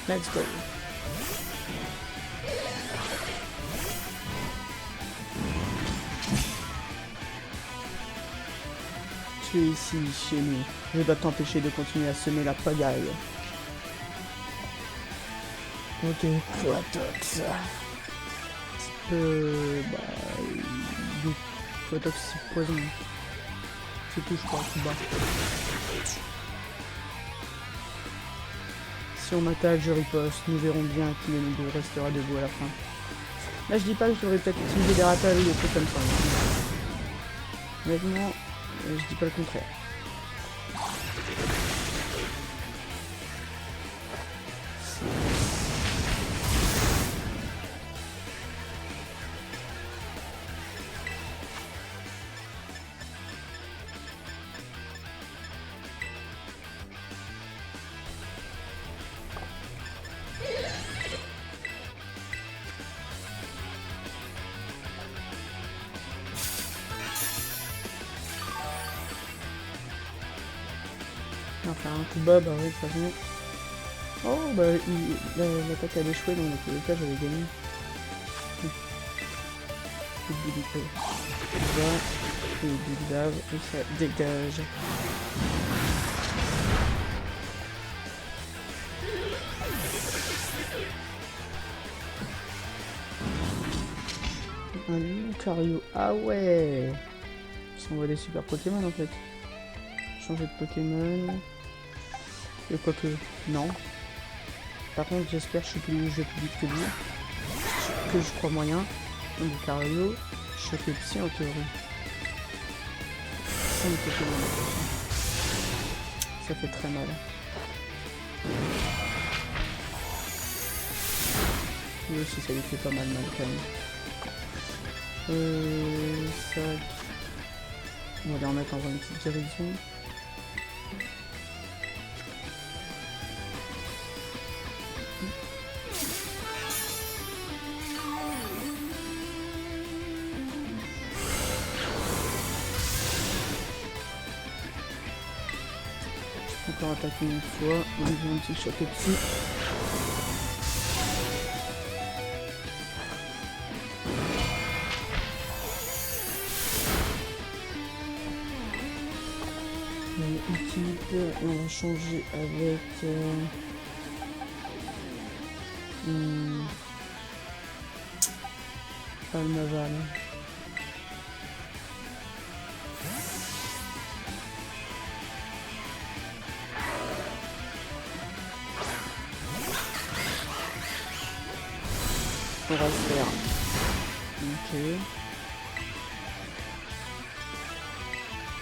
Let's go. Tu es ici, chez nous. Je dois t'empêcher de continuer à semer la pagaille. Ok, Quatox. Quatox c'est poison. C'est tout je crois, tout bas. Si on attaque, je riposte. Nous verrons bien qui de nous deux restera debout à la fin. Là je dis pas que j'aurais peut-être utilisé des rappels ou des trucs comme ça. Honnêtement, je dis pas le contraire. On va faire un coup bas, bah oui, de toute façon. Oh, bah l'attaque a échoué, donc dans tous les cas, j'avais gagné. Et du lave, et ça dégage. Un Lucario, ah ouais! Ça envoie des super Pokémon en fait. Changer de Pokémon. Et quoique, non. Par contre, j'espère que je suis plus vite que lui. Que je crois moyen. Donc, Lucario, choc psy en théorie. Ça, les Pokémon. Ça fait très mal. Lui aussi, ça lui fait pas mal quand même. Ça... On va les remettre dans une petite direction. Encore attaquer une fois, on lui fait un petit choc psy. Équipe, on va changer avec Palmaval. On va le faire. Ok.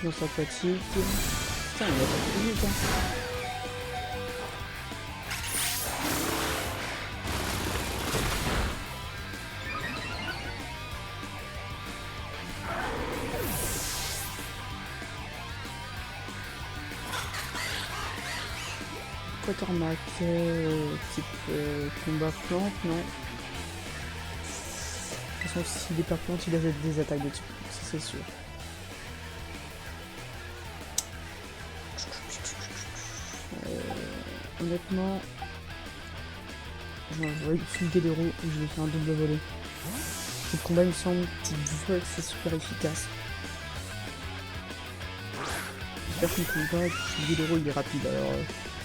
Dans sa fatigue. Putain, il va pas plus vite, hein. Quatermac, type combat plante, non. De toute façon, s'il est pas plante, il a des attaques de type, ça c'est sûr. Honnêtement, je vais fuguer des roues et je vais faire un double volet. Le combat il me semble petite vol, c'est super efficace. J'espère que le combat avec fuguer des roues il est rapide, alors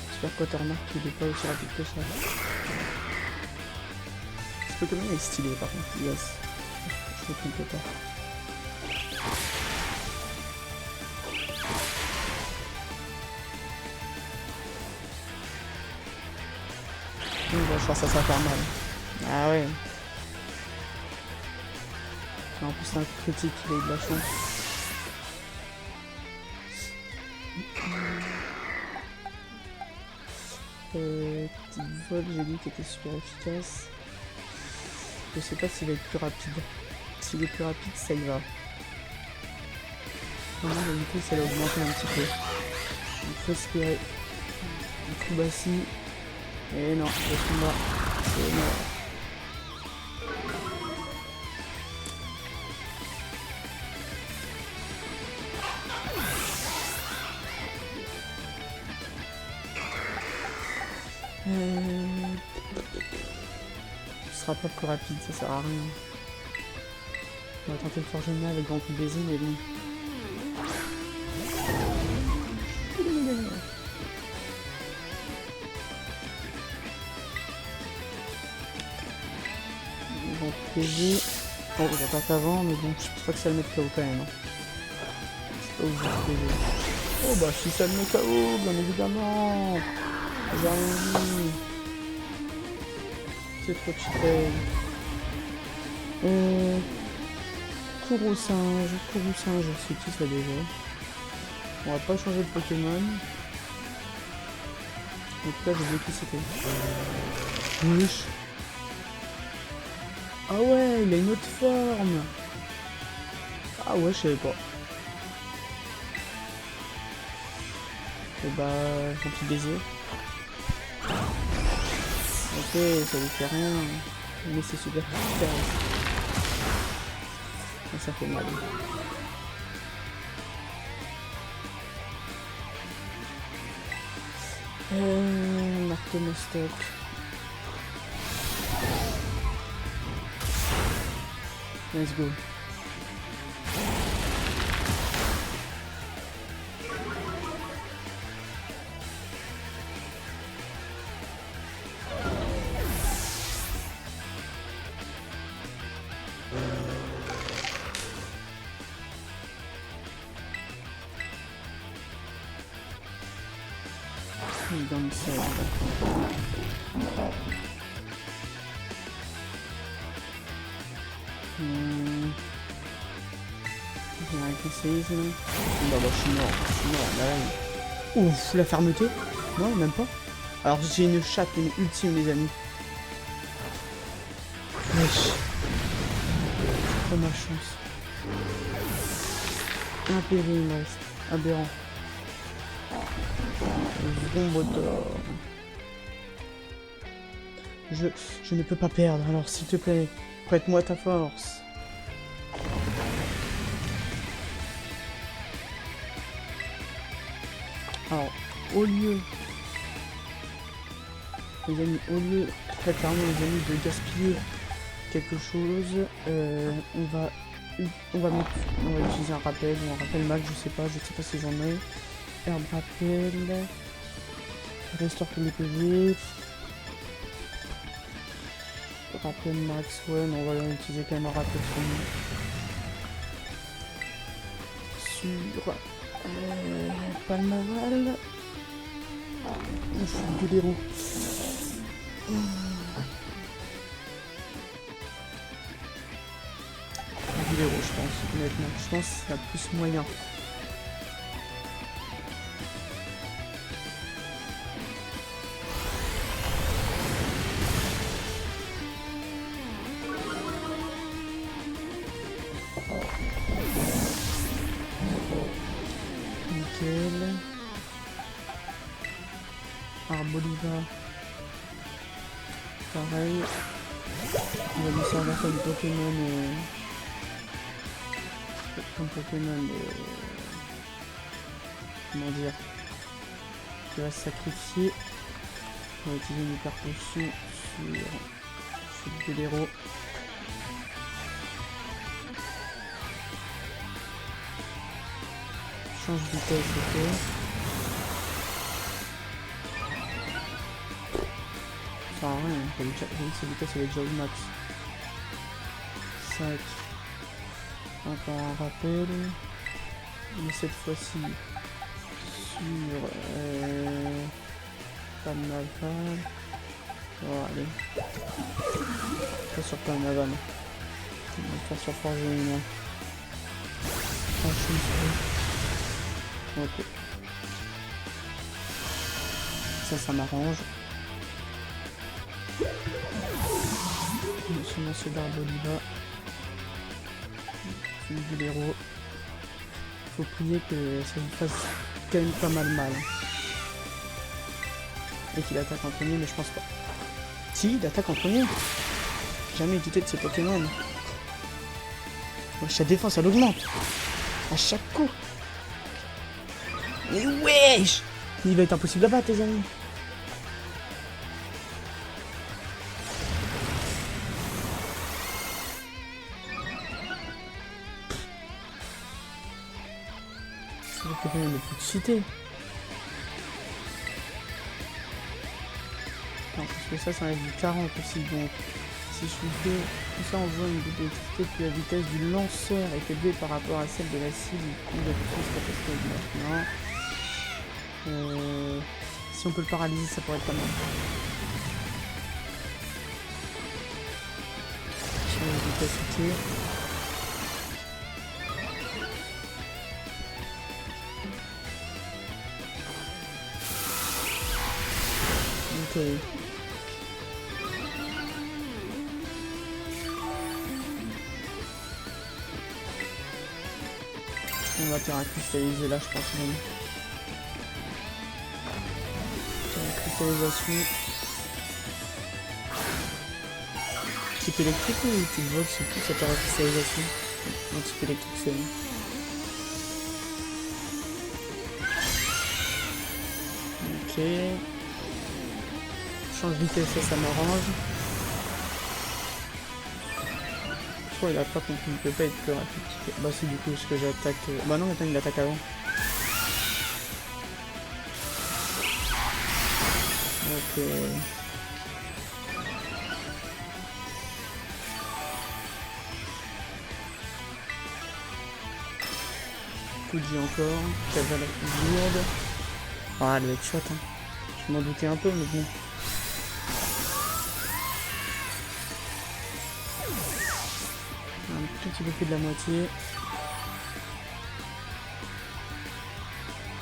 j'espère que Quatermac il est pas aussi rapide que ça. Ce Pokémon est stylé par contre, yes. Je me trompe pas. Je pense que ça va faire mal. Ah ouais. En plus c'est un critique, il a eu de la chance. Petit vol, j'ai dit qu'il était super efficace. Je sais pas s'il va être plus rapide. S'il est plus rapide, ça y va. Vraiment, la vitesse, elle a augmenté un petit peu. Il faut espérer. Un coup bassi. Et non, le combat, c'est mort. Ce sera pas plus rapide, ça sert à rien. On va tenter le Forgenet avec grand coup de baiser, mais bon. PV. Oh, j'attaque avant, mais bon, je pense pas que ça le mette KO quand même. Hein. C'est pas où je PV. Oh bah si ça le met KO, bien évidemment. J'ai rien dit. C'est trop cheaté. Kourou singe, c'est qui ça déjà? On va pas changer de Pokémon. En tout cas, j'ai oublié qui c'était. Wesh. Ah ouais, il a une autre forme. Ah ouais, je savais pas. Et bah, son petit baiser. Ok, ça lui fait rien. Mais c'est super super. Et ça fait mal. Marquer mon stock. Let's go. Dans le sol. J'ai rien que séisme. Bah je suis mort, là. Ouf, la fermeté? Non, même pas. Alors j'ai une chatte, une ultime les amis. Wesh. Pas ma chance. Un PV il me reste. Aberrant. Bombe d'or. Je ne peux pas perdre, alors s'il te plaît, prête-moi ta force. Alors, au lieu... Les amis, au lieu, très clairement les amis, de gaspiller quelque chose, on va utiliser un rappel ou un rappel max, je sais pas si j'en ai. Herbe rappel... Restore tous les PV. Rappel max, ouais, mais on va utiliser quand même un rappel sur Palmaval. Ouf, Guléro. Guléro, je pense, honnêtement. Je pense qu'il y a plus moyen. Nickel. Arboliva. Pareil. On va lui servir comme Pokémon. Comment dire, qui va se sacrifier. On va utiliser une hyper potion sur le Guléro. Change de vitesse, ok. Ça sert à rien, sa vitesse elle est déjà au max. 5. Encore un rappel. Mais cette fois-ci sur Palmaval. Bon allez. Pas sur Palmaval. On va faire sur Forgeron. Ok. Ça m'arrange. Sur monsieur d'Arboliva. Le Guléro. Faut prier que ça lui fasse quand même pas mal. Et qu'il attaque en premier, mais je pense pas. Si, il attaque en premier. Jamais douté de ses Pokémon. Sa défense elle augmente. À chaque coup. Mais wesh! Il va être impossible à battre les amis. C'est le Pokémon le plus cheaté. Attends, parce que ça enlève du 40 aussi, donc Si je fais tout ça, on voit une boucle d'électricité, puis la vitesse du lanceur est élevée par rapport à celle de la cible. Plus de puissance capacité de non. Si on peut le paralyser, ça pourrait être pas mal. Sur la vitesse de tir. Ok. On va faire un cristalliser là, je pense même. Cristallisation. Type électrique ou type vol, c'est plus ça part à cristallisation. Non, type électrique c'est bon. Ok. Change de vitesse, ça m'arrange. Je crois qu'il attrape donc il ne peut pas être plus rapide. Bah si du coup ce que j'attaque... Bah non attends il l'attaque avant. Ok. Coup de vie encore. Ça va la plus lourde. Ah elle va être chouette hein. Je m'en doutais un peu mais bon. Un petit peu plus de la moitié.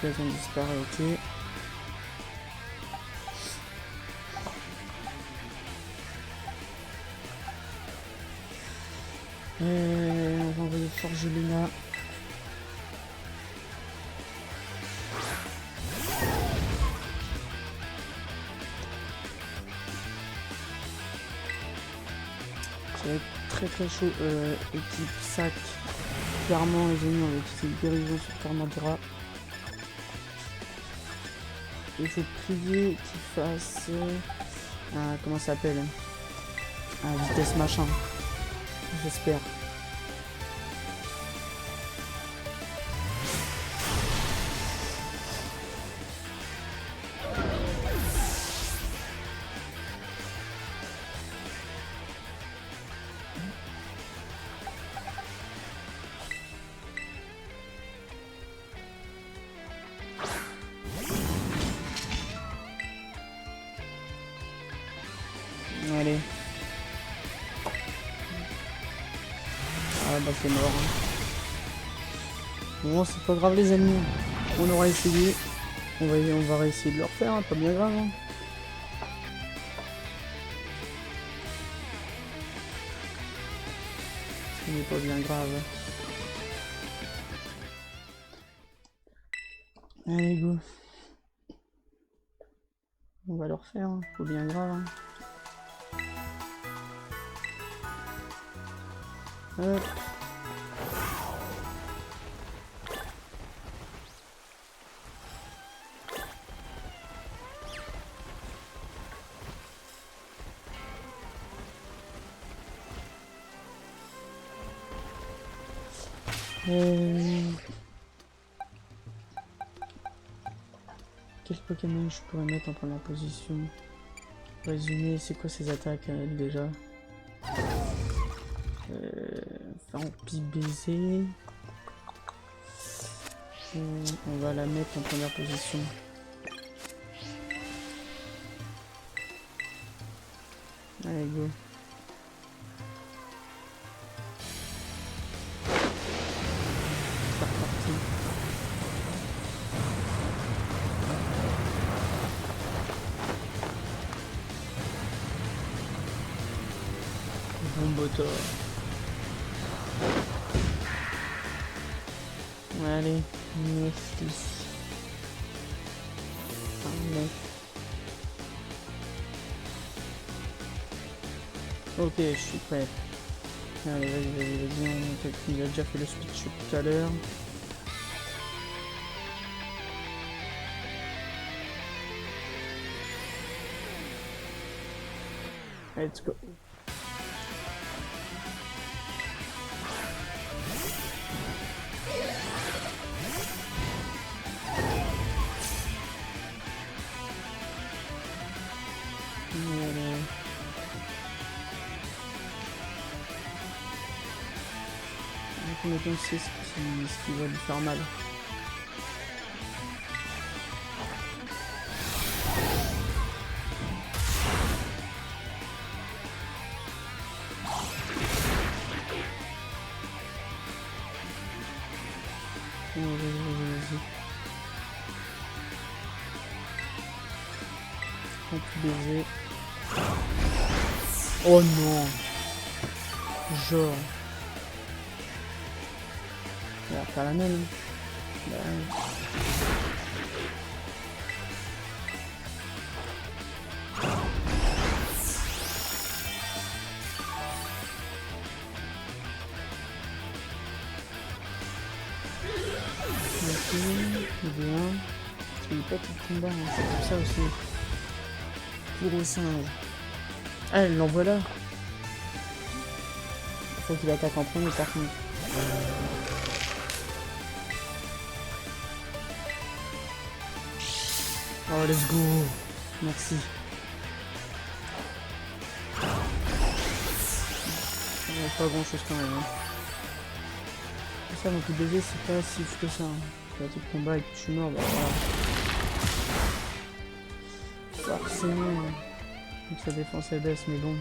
Poison disparaît, ok. On va envoyer Forge Luna. Ça va être très chaud. Équipe sac. Clairement les ennemis ont utilisé guérison sur Karmadra. Il faut prier qu'il fasse... comment ça s'appelle? Vitesse machin. J'espère. Allez. Ah bah c'est mort. Hein. Bon c'est pas grave les amis. On aura essayé. On va réessayer de le refaire, hein, pas bien grave. Hein. Ce n'est pas bien grave. Allez go. On va le refaire, hein. Pas bien grave. Hein. Hop. Quel Pokémon je pourrais mettre en première position? Résumé, c'est quoi ses attaques déjà? Vampi baiser. On va la mettre en première position. Allez go. C'est reparti. Bombotor. Allez, 9, 10. 9. Ok, je suis prêt. Allez, vas-y. Il a déjà fait le speech tout à l'heure. Let's go. maintenant on sait ce qui va lui faire mal. Vas-y. Un petit baiser. Oh non. Genre. On va faire la même. Bah, ok, bien. Parce qu'il n'y a pas tout le combat, hein. C'est pour ça aussi. Gros singe. Ah, elle l'envoie là. Faut qu'il attaque en premier par contre. Oh, let's go. Merci. Il n'y a pas grand chose quand même. Hein. Ça, mon coup de baiser, c'est pas si fou que ça. Hein. Tu as tout le combat et que tu meurs, bah voilà. Forcément. Donc sa défense elle baisse, mais bon.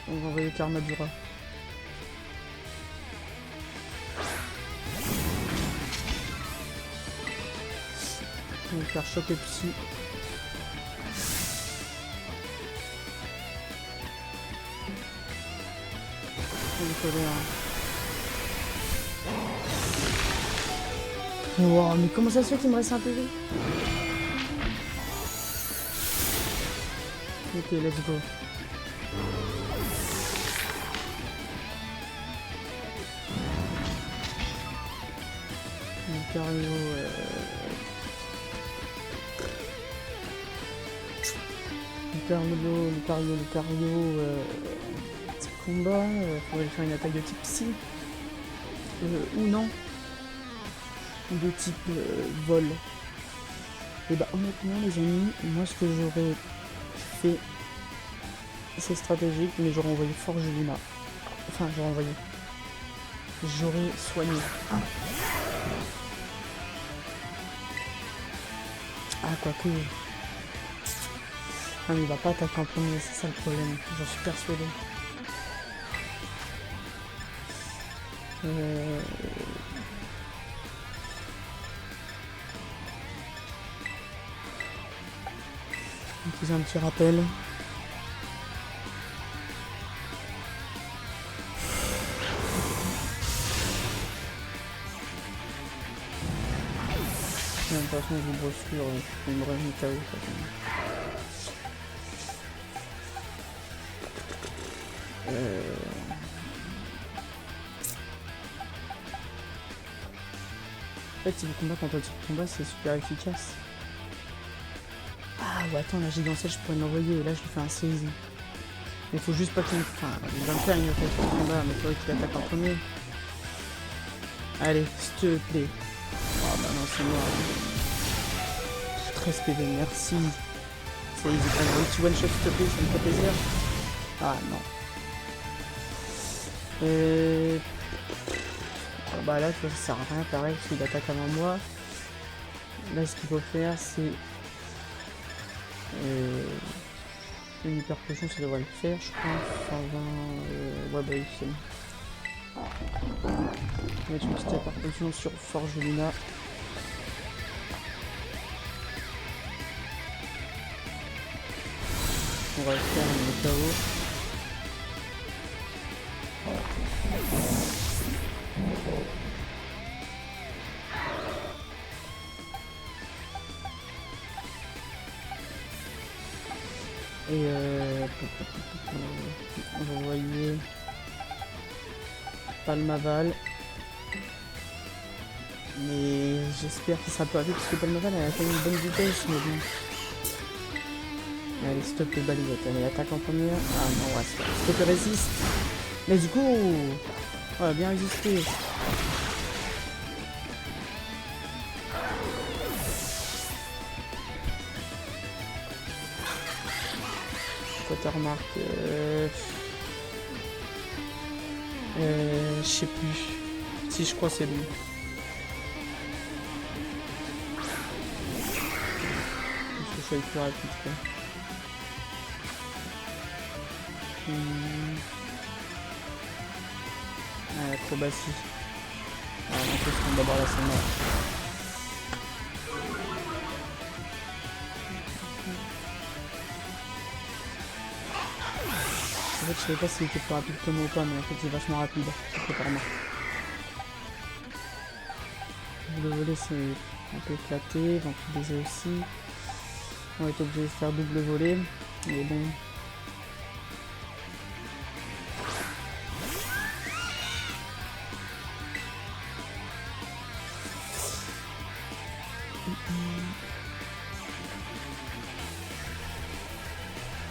On va envoyer Karmadura. On va faire choc et psy. Wow, mais comment ça se fait qu'il me reste un PV? Ok, let's go. Lucario, petit combat, faudrait faire une attaque de type psy. Ou non. Ou de type vol. Et bah honnêtement les amis, moi ce que j'aurais fait, c'est stratégique, mais j'aurais envoyé Forge Luna. Enfin j'aurais soigné. Ah quoique. Ah mais il va pas attaquer en premier, c'est ça le problème, j'en suis persuadé. On faisait un petit rappel. De toute façon, je vous brosure, je me reviens KO. En fait, si vous combattez en petit combat, c'est super efficace. Ah, ou attends, la gigancelle, je pourrais l'envoyer, et là, je lui fais un seize. Mais il faut juste pas qu'il me... Enfin, il va me faire une attaque de combat, mais il faudrait qu'il attaque en premier. Allez, s'il te plaît. Ah bah non, c'est mort. 13 PV, merci. C'est easy. Un petit one shot, s'il te plaît, ça me fait plaisir. Ah non. Bah là, ça sert à rien, pareil, parce qu'il attaque avant moi. Là, ce qu'il faut faire, c'est... une hyper potion, ça devrait le faire, je pense. 120... ouais, bah oui, c'est bon. On va mettre une petite hyper potion sur Forge Luna. On va le faire, on est KO. Et on va envoyer Palmaval. Mais j'espère qu'il sera pas vite parce que Palmaval elle a quand même une bonne vitesse, mais bon. Allez, stop les balisettes, allez, attaque en première. Ah non, ouais, stop et résiste. Mais du coup, on va bien résister. Watermark. Je sais plus. Si, je crois que c'est lui. Je suis plus rapide quoi. Acrobatie. On peut se prendre d'abord la scène. En fait, je savais pas s'il était plus rapide que moi ou pas, mais en fait, il est vachement rapide. Ça fait pas remarquer. Le volet, c'est un peu éclaté. Vampirisé aussi. On va être obligé de faire double volet. Mais bon.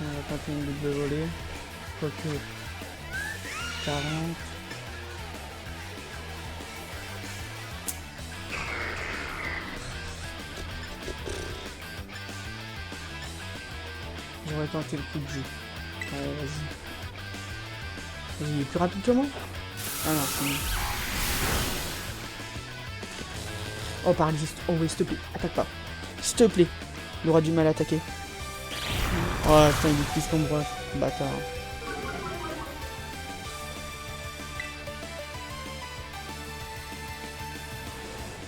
On va tenter une double volée. Quoique 40. J'aurais tenté le coup de jeu. Ouais, vas-y. Vas-y, il est plus rapide que moi? Ah non, c'est mieux. Oh, paralysie. Oh oui, s'il te plaît, attaque pas. S'il te plaît. Il aura du mal à attaquer. Oh putain, il utilise ton bras, bâtard.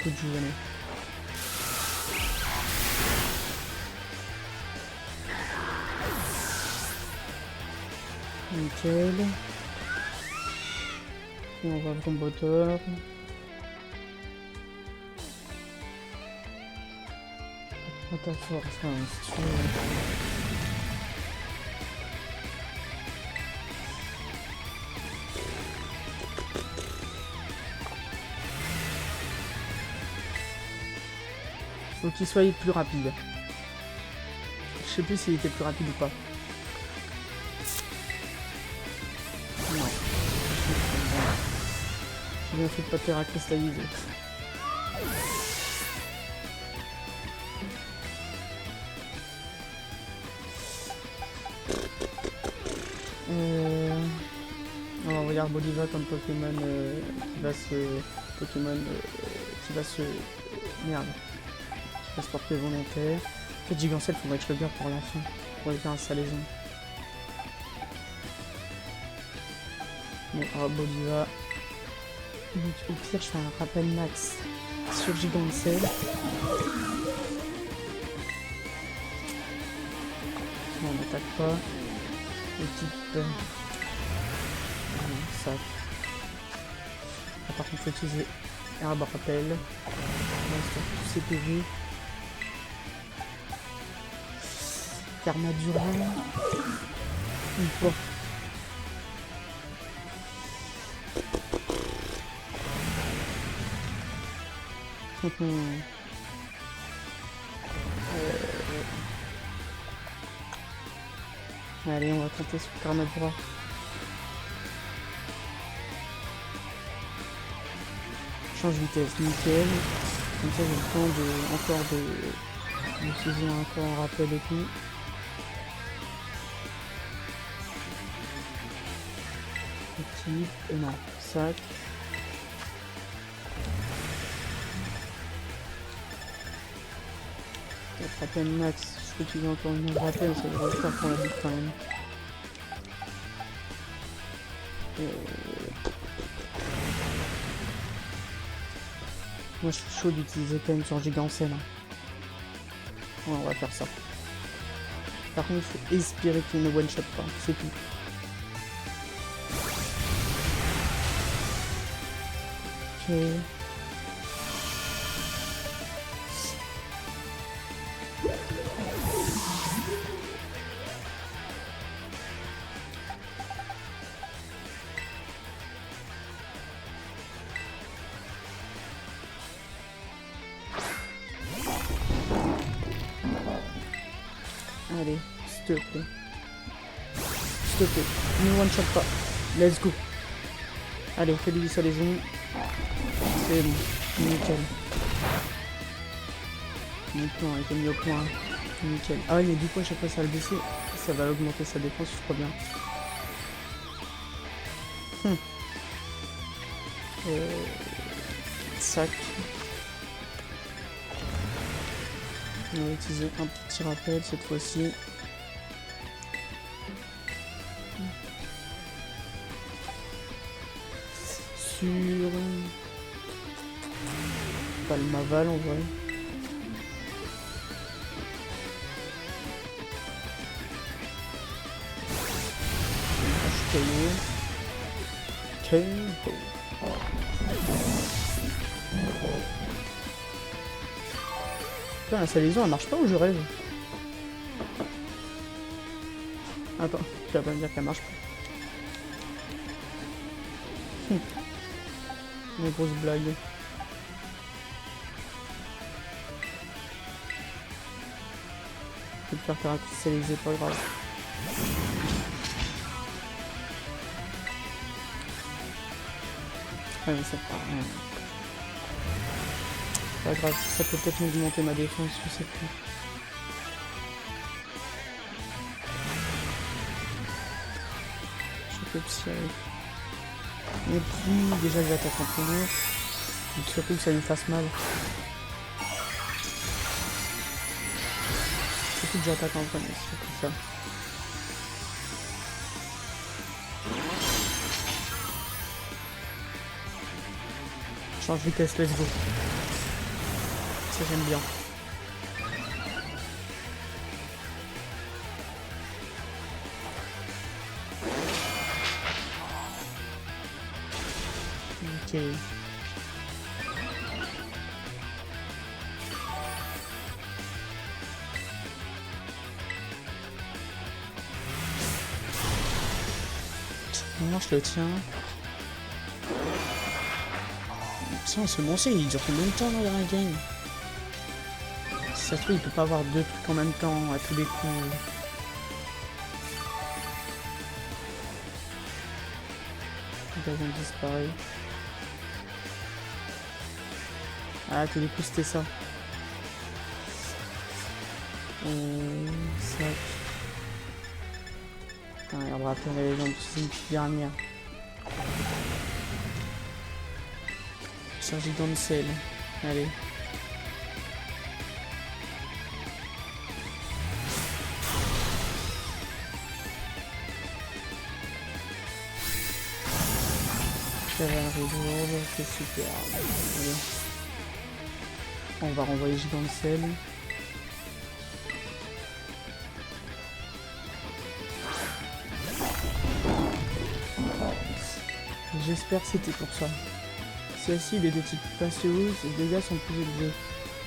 Coup de jeu, jamais. Nickel. Et on va le comboteur. Pas ta force, hein, si tu veux. Faut qu'il soit plus rapide. Je sais plus s'il était plus rapide ou pas. Non. J'ai bien fait de pas terre à cristalliser. On va regarder Boliva comme Pokémon qui va se... Merde. Qui va se porter volontaire. En fait, Gigancel, faudrait que je le garde pour la fin. Pour aller faire un salaison. Bon, alors Boliva. Au pire, je fais un rappel max sur Gigancel. Non, on n'attaque pas. Équipe. Ça. Par contre, il faut utiliser arbre rappel. Tous ces PV. Karma Duran. Une fois. Allez, on va tenter sur Karma Duran. Change vitesse, nickel. Comme ça j'ai le temps de encore de saisir encore un rappel et tout. Équipe, non, sac. Rappel max, je peux utiliser encore une autre rappel, ça devrait le faire pour la bite quand même. Moi je suis chaud d'utiliser quand même sur Gigancel. Hein. Ouais, on va faire ça. Par contre, il faut espérer qu'il ne one-shot pas, c'est tout. Ok. Allez, s'il te plaît. S'il te plaît, ne one shot pas. Let's go. Allez, on fait du salaison. C'est bon, nickel. Mon plan a été mis au point. Nickel. Ah ouais, mais du coup, à chaque fois que ça va le baisser, ça va augmenter sa défense, je crois bien. Sac. On va utiliser un petit rappel cette fois-ci. Sur... Palmaval en vrai. HKO. KO. Putain, la salaison elle marche pas ou je rêve? Attends, tu vas pas me dire qu'elle marche pas. Une grosse blague. Je vais te faire caractériser, pas grave. Ah mais ça part. Pas grave, ça peut peut-être augmenter ma défense, je sais plus. Je peux psy avec. Et puis déjà je l'attaque en premier. Donc surtout que ça lui fasse mal. Surtout que j'attaque en premier, c'est surtout ça. Change vitesse, let's go. Ça j'aime bien. Ok. Non, je le tiens. Tiens, ce monstre il dure combien de temps dans la game? Si ça se trouve, il peut pas avoir deux trucs en même temps à tous les coups. Le gazon disparaît. Ah, tous les coups c'était ça. Sac. Putain, il va rappeler les jambes, c'est une petite dernière. Chargé dans le sel. Allez. Cavalerie, c'est super. Allez. On va renvoyer gigant de sel. J'espère que c'était pour ça. Celle-ci, il est de type patio, ses dégâts sont plus élevés.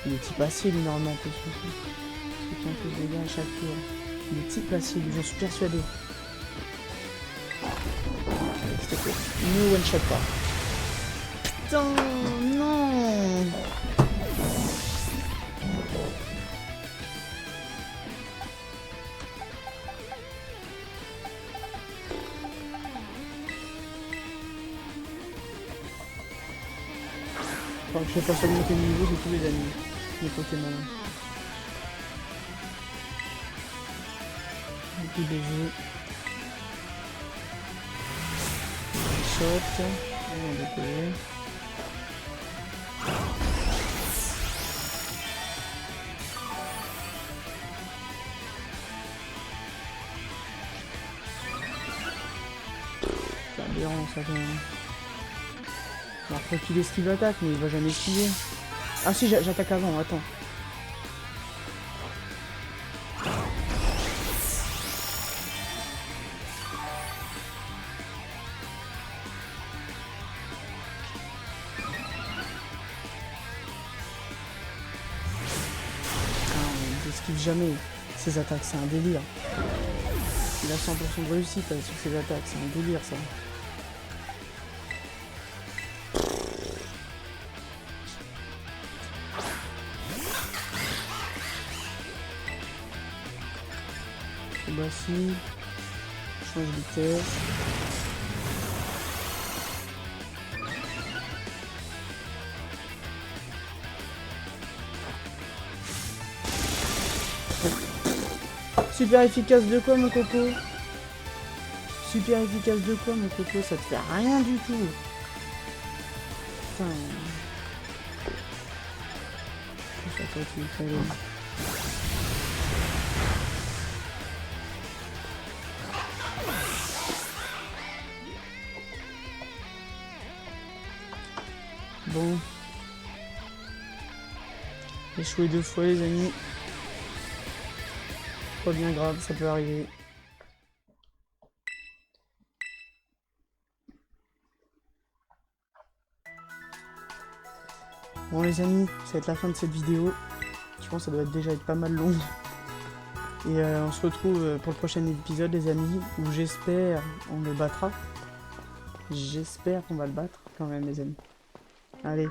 Il est type acier, lui, normalement, en plus. Parce qu'il plus de dégâts à chaque tour. Il est type acier, j'en suis persuadé. S'il te plaît, ne one-shot pas. Putain, non! Enfin, je fais pas augmenter le niveau de tous les ennemis, les Pokémon. Beaucoup de jeux. Shot. On va décoller. C'est aberrant ça quand même. Alors faut qu'il esquive l'attaque, mais il va jamais esquiver. Ah si, j'attaque avant, attends. Il esquive jamais ses attaques, c'est un délire. Il a 100% de réussite sur ses attaques, c'est un délire ça. Voici, change de vitesse. Super efficace de quoi, mon coco? Super efficace de quoi, mon coco? Ça te fait rien du tout. Putain. Ça, toi, tu fais le... Bon. J'ai échoué 2 fois, les amis. Pas bien grave, ça peut arriver. Bon les amis, ça va être la fin de cette vidéo. Je pense que ça doit déjà être pas mal long. Et on se retrouve pour le prochain épisode les amis, où j'espère on le battra. J'espère qu'on va le battre quand même les amis. Allez,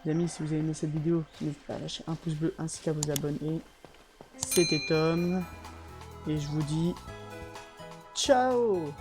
les amis, si vous avez aimé cette vidéo, n'hésitez pas à lâcher un pouce bleu ainsi qu'à vous abonner. C'était Tom, et je vous dis ciao.